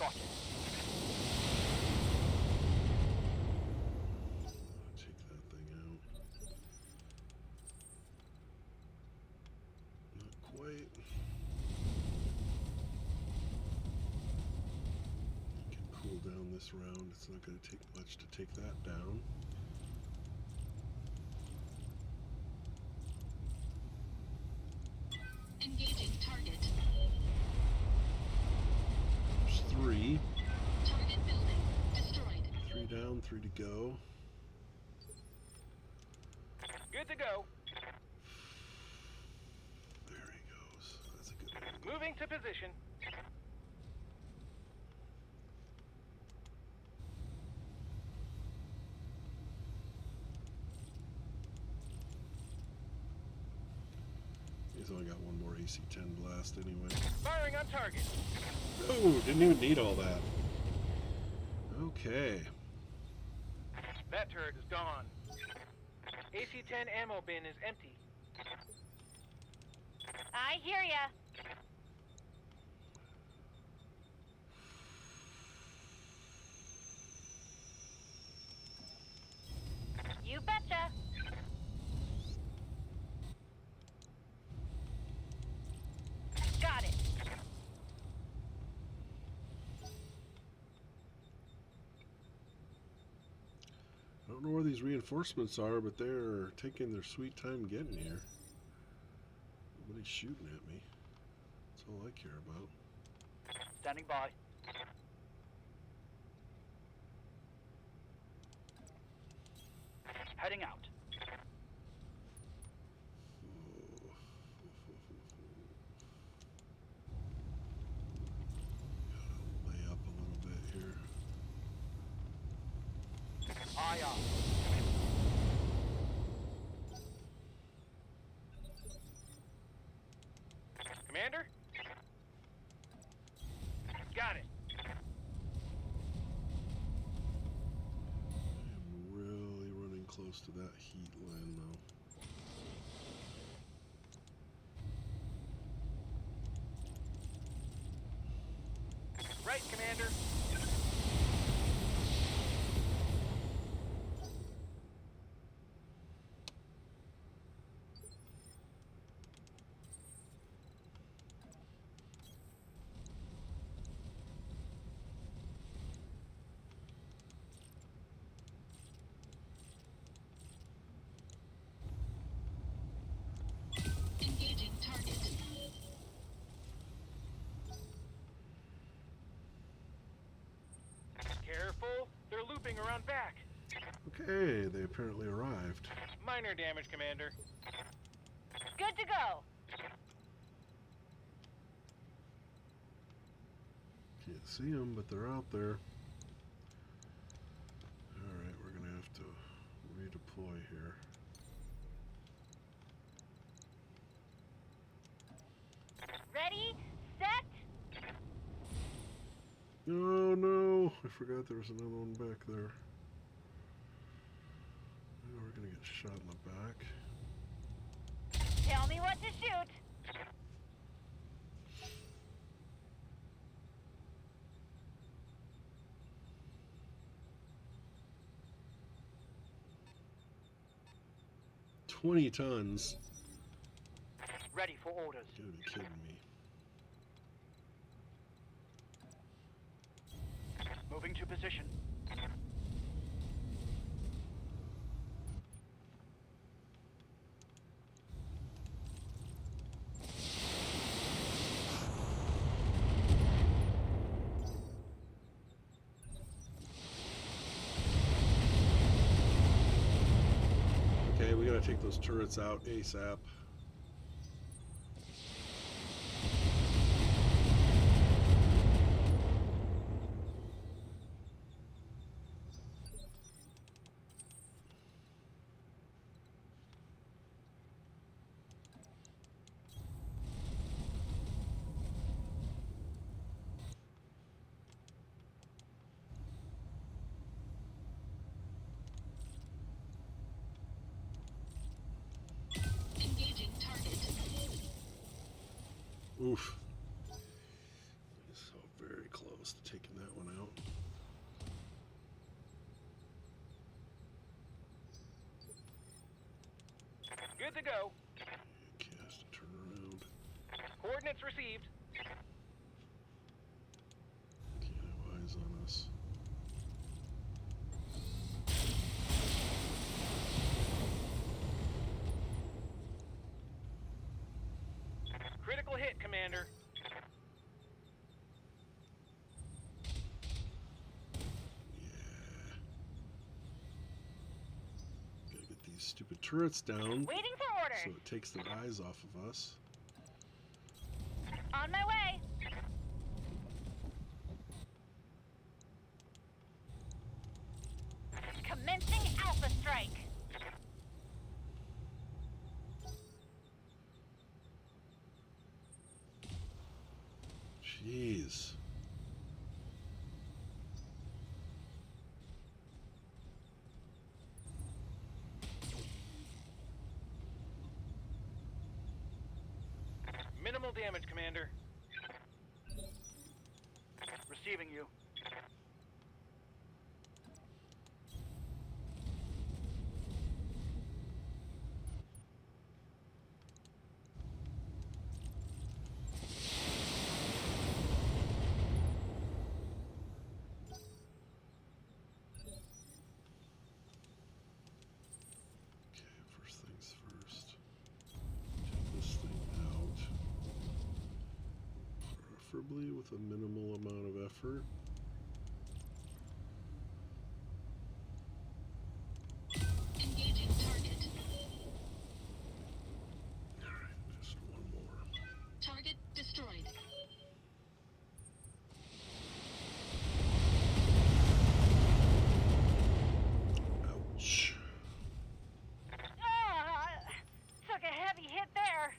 Got it. Take that thing out. Not quite. You can cool down this round. It's not going to take much to take that down. Engaging target. There's 3. Target building destroyed. 3 down, 3 to go. Good to go. There he goes. That's a good one. Moving to position. He's only got one more AC-10 blast anyway. Firing on target. Oh, didn't even need all that. Okay. That turret is gone. AC-10 ammo bin is empty. I hear ya. You betcha. Got it. I don't know where these reinforcements are, but they're taking their sweet time getting here. Nobody's shooting at me. That's all I care about. Standing by. Heading out. Gotta lay up a little bit here. Aye, aye. Commander? Got it. I'm really running close to that heat line though. Right, Commander. Engaging target. Careful. They're looping around back. Okay, they apparently arrived. Minor damage, Commander. Good to go. Can't see them, but they're out there. Alright, we're gonna have to redeploy here. Ready, set. Oh no! I forgot there was another one back there. Now we're gonna get shot in the back. Tell me what to shoot. $20 tons. Ready for orders. You gotta be kidding me. Moving to position. Okay, we gotta take those turrets out ASAP. Engaging target. Oof. So very close to taking Good to go. Cast and turn around. Coordinates received. Can't have eyes on us. Critical hit, Commander. Yeah. Gotta get these stupid turrets down Waiting for orders. so it takes their eyes off of us. On my way. Commencing Alpha Strike. Jeez. Minimal damage, Commander. Receiving you. Okay, first things first. Take this thing out. Preferably with a minimal amount of effort. Engaging target. Alright, just one more. Target destroyed. Ouch. Took a heavy hit there.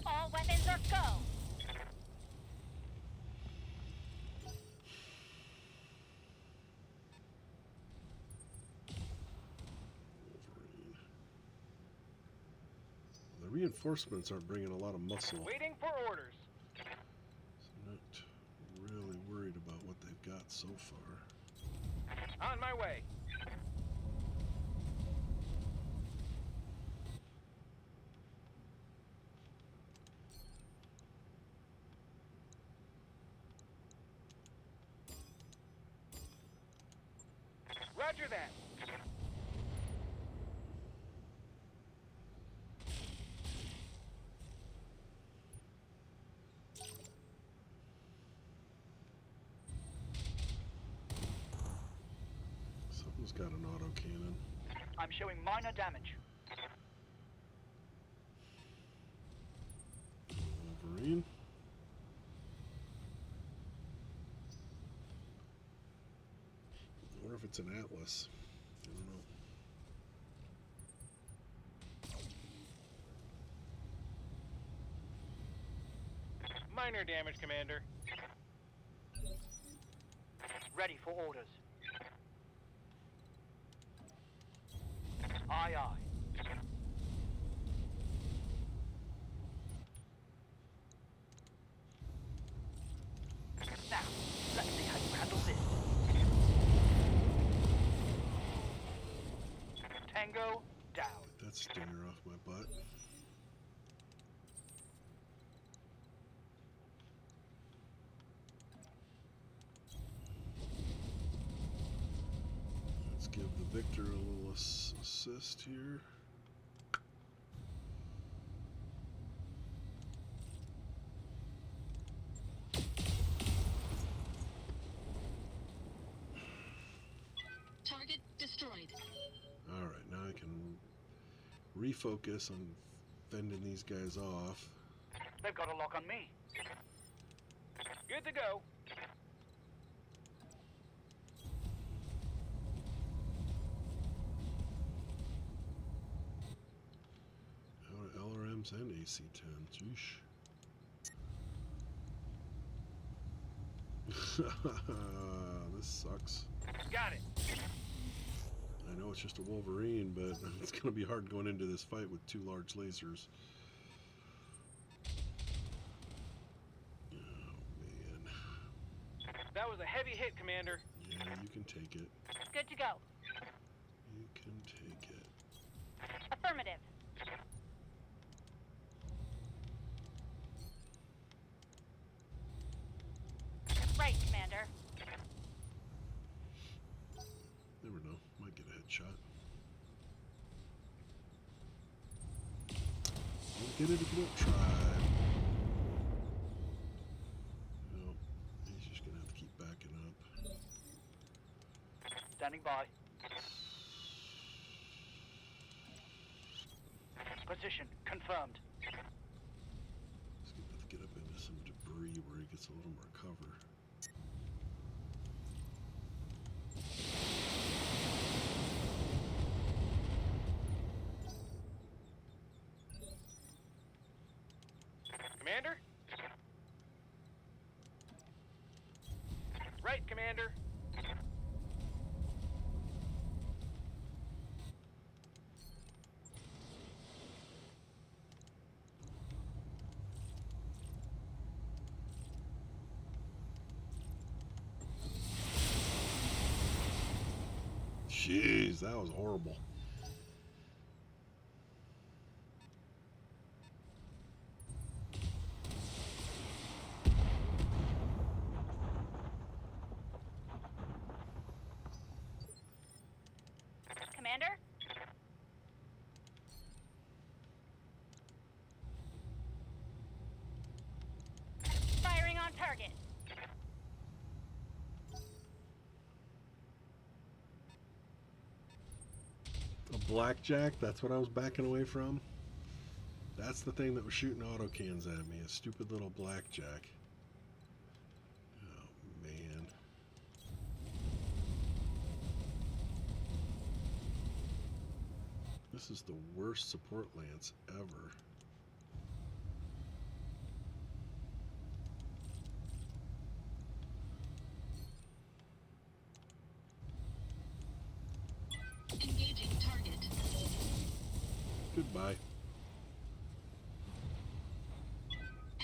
All weapons are go. Wolverine. The reinforcements aren't bringing a lot of muscle. Waiting for orders. So I'm not really worried about what they've got so far. On my way. Roger that. Something's got an autocannon. I'm showing minor damage. Wolverine. I wonder if it's an Atlas. I don't know. Minor damage, Commander. Ready for orders. Aye, aye. Now, let's see how you handle this. Tango down. Get that stinger off my butt. Let's give the victor a little assist here. Target destroyed. Alright, now I can refocus on fending these guys off. They've got a lock on me. Good to go. Out of LRMs and AC-10. Jeesh. This sucks. Got it. I know it's just a Wolverine, but it's going to be hard going into this fight with two large lasers. Oh, man. That was a heavy hit, Commander. Yeah. Yeah, you can take it. Good to go. You can take it. Affirmative. Right, Commander. Never know. Might get a headshot. Don't get it if you don't try. Well, he's just gonna have to keep backing up. Standing by. Position confirmed. He's gonna have to get up into some debris where he gets a little more cover. Commander? Right, Commander. Jeez, that was horrible. Commander? Firing on target. A blackjack, that's what I was backing away from. That's the thing that was shooting autocans at me, a stupid little blackjack. Oh, man. This is the worst support lance ever. Engaging target. Goodbye.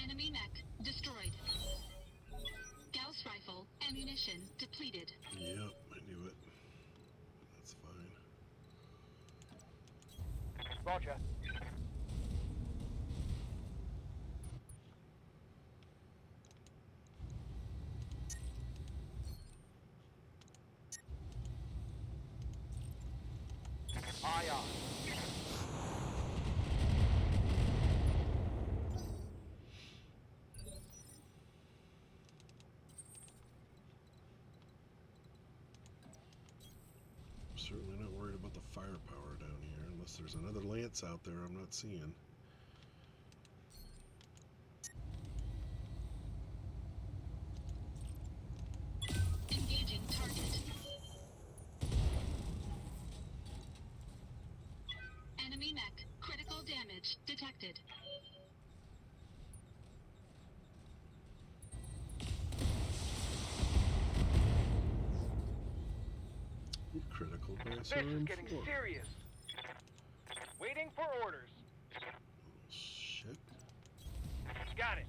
Enemy mech destroyed. Gauss rifle ammunition depleted. Yep, I knew it. That's fine. Roger. Aye, aye. I'm certainly not worried about the firepower down here, unless there's another lance out there I'm not seeing. Engaging target. Enemy mech critical damage detected. What critical mass This are is in getting for? serious. Waiting for orders. Shit. Got it.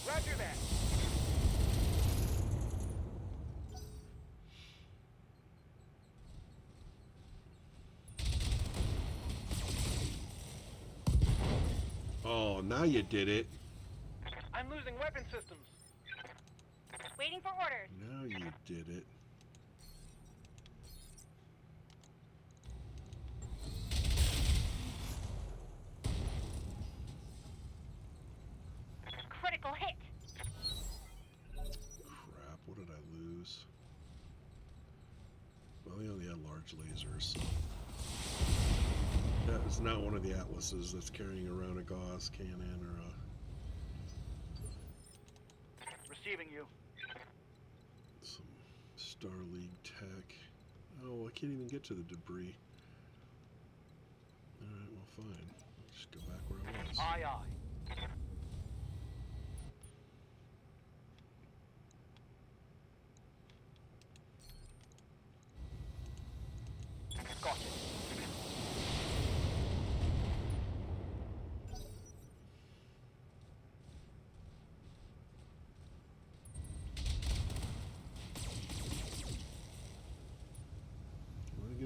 Roger that. Oh, now you did it. I'm losing weapon systems. Waiting for orders. Now you did it. Critical hit. Crap, what did I lose? Well, they only had large lasers, so. That is not one of the Atlases that's carrying around a Gauss cannon or a... Receiving you. some Star League tech. Oh, I can't even get to the debris. Alright, well, fine. I'll just go back where I was. Aye, aye. Got it.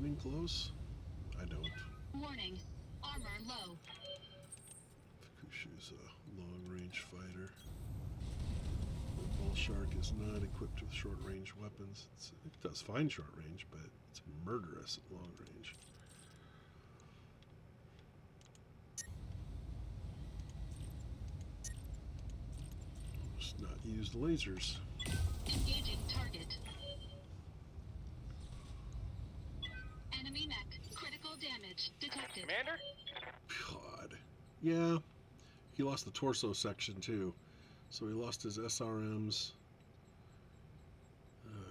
getting close? I don't. Warning. Armor low. Fukushu's a long-range fighter. The Bull Shark is not equipped with short-range weapons. It does fine short-range, but it's murderous at long-range. Just not used lasers. Engaging target. Enemy mech. Critical damage detected. Commander? God. Yeah. He lost the torso section, too. So he lost his SRMs.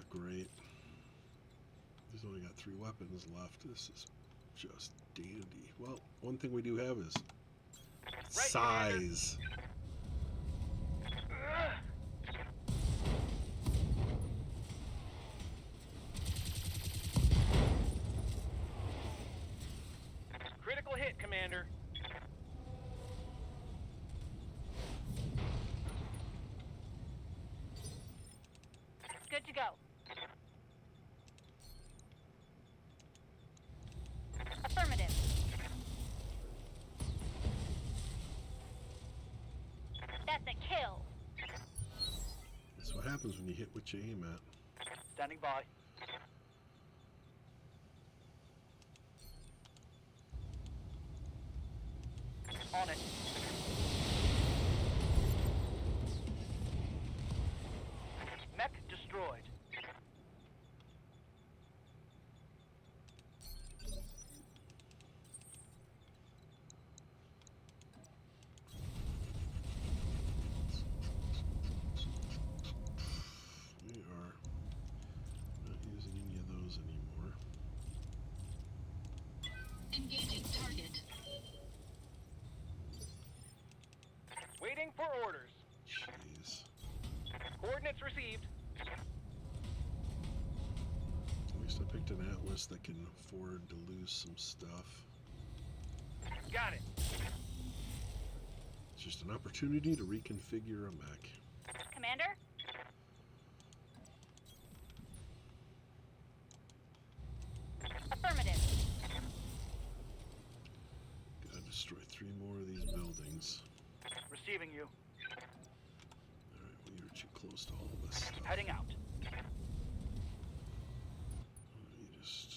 Great. He's only got 3 weapons left. This is just dandy. Well, one thing we do have is size. Critical hit, Commander. Good to go. Affirmative. That's a kill. That's what happens when you hit what you aim at. Standing by. On it. Mech destroyed. We are not using any of those anymore. Engaging target. Waiting for orders. Jeez. Coordinates received. At least I picked an Atlas that can afford to lose some stuff. Got it. It's just an opportunity to reconfigure a mech. Commander? Affirmative. Gotta destroy 3 more of these buildings. Receiving you. Alright, well, you're too close to all this stuff. Heading out. You just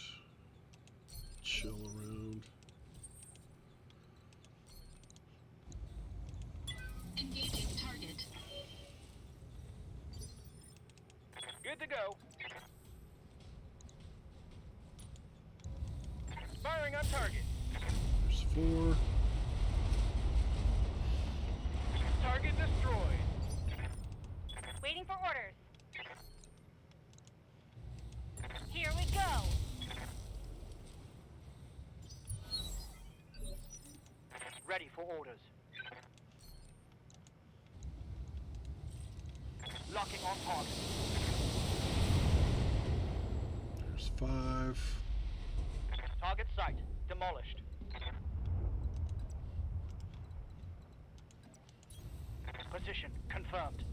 chill around. Engaging target. Good to go. Firing on target. There's 4. Target destroyed. Waiting for orders. Here we go. Ready for orders. Locking on target. There's 5. Target site demolished. Position confirmed.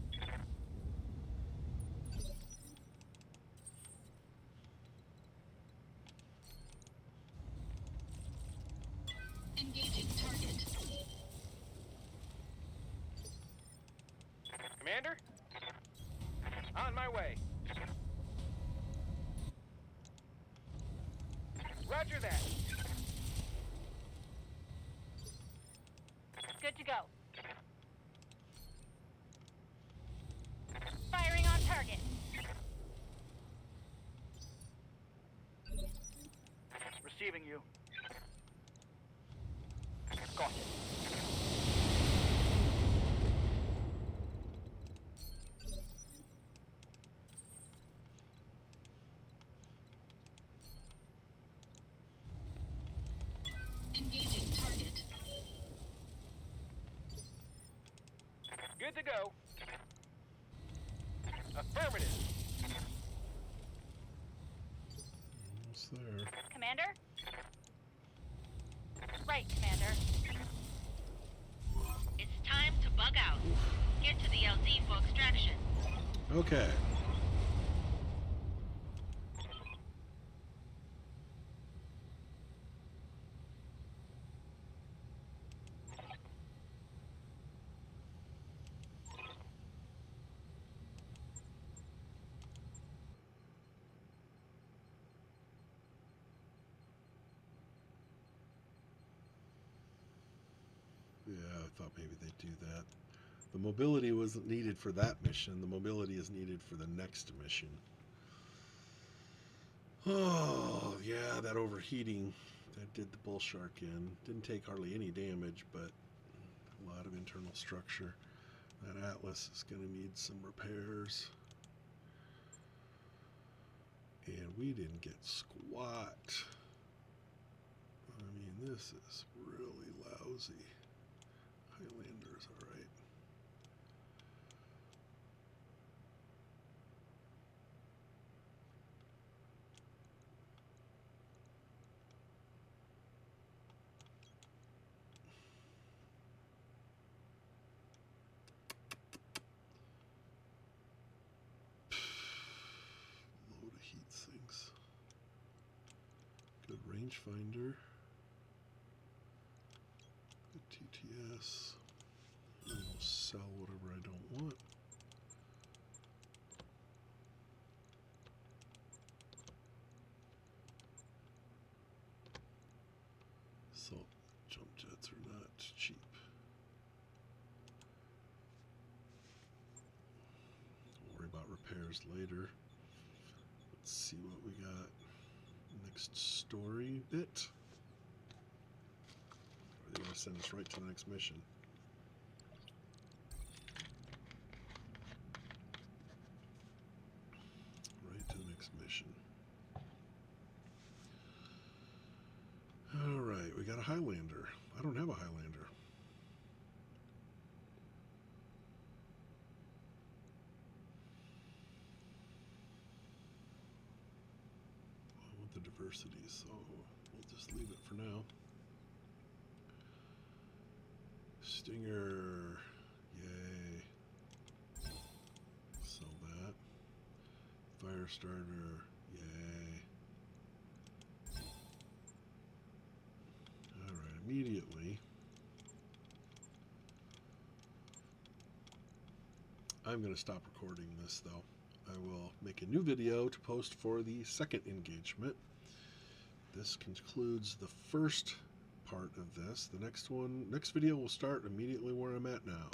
Engaging target. Commander? On my way. Roger that. Good to go. Firing on target. Receiving you. Got it. Engaging target. Good to go. Affirmative. Almost there. Commander? Right, Commander. It's time to bug out. Get to the LZ for extraction. Okay. thought maybe they'd do that. The mobility wasn't needed for that mission. The mobility is needed for the next mission. Oh, yeah, that overheating. That did the bull shark in. Didn't take hardly any damage, but a lot of internal structure. That Atlas is going to need some repairs. And we didn't get squat. I mean, this is really lousy. Highlander's alright. Load of heat sinks. Good rangefinder. Good TTS. And we'll sell whatever I don't want. Salt jump jets are not cheap. Don't worry about repairs later. Let's see what we got. Next story bit. Or they want to send us right to the next mission. Right to the next mission. Alright, we got a Highlander. I don't have a Highlander. I want the diversity, so we'll just leave it for now. Stinger. Yay. Sell that. Firestarter. Yay. Alright, immediately. I'm going to stop recording this though. I will make a new video to post for the second engagement. This concludes the first part of this. The next video will start immediately where I'm at now.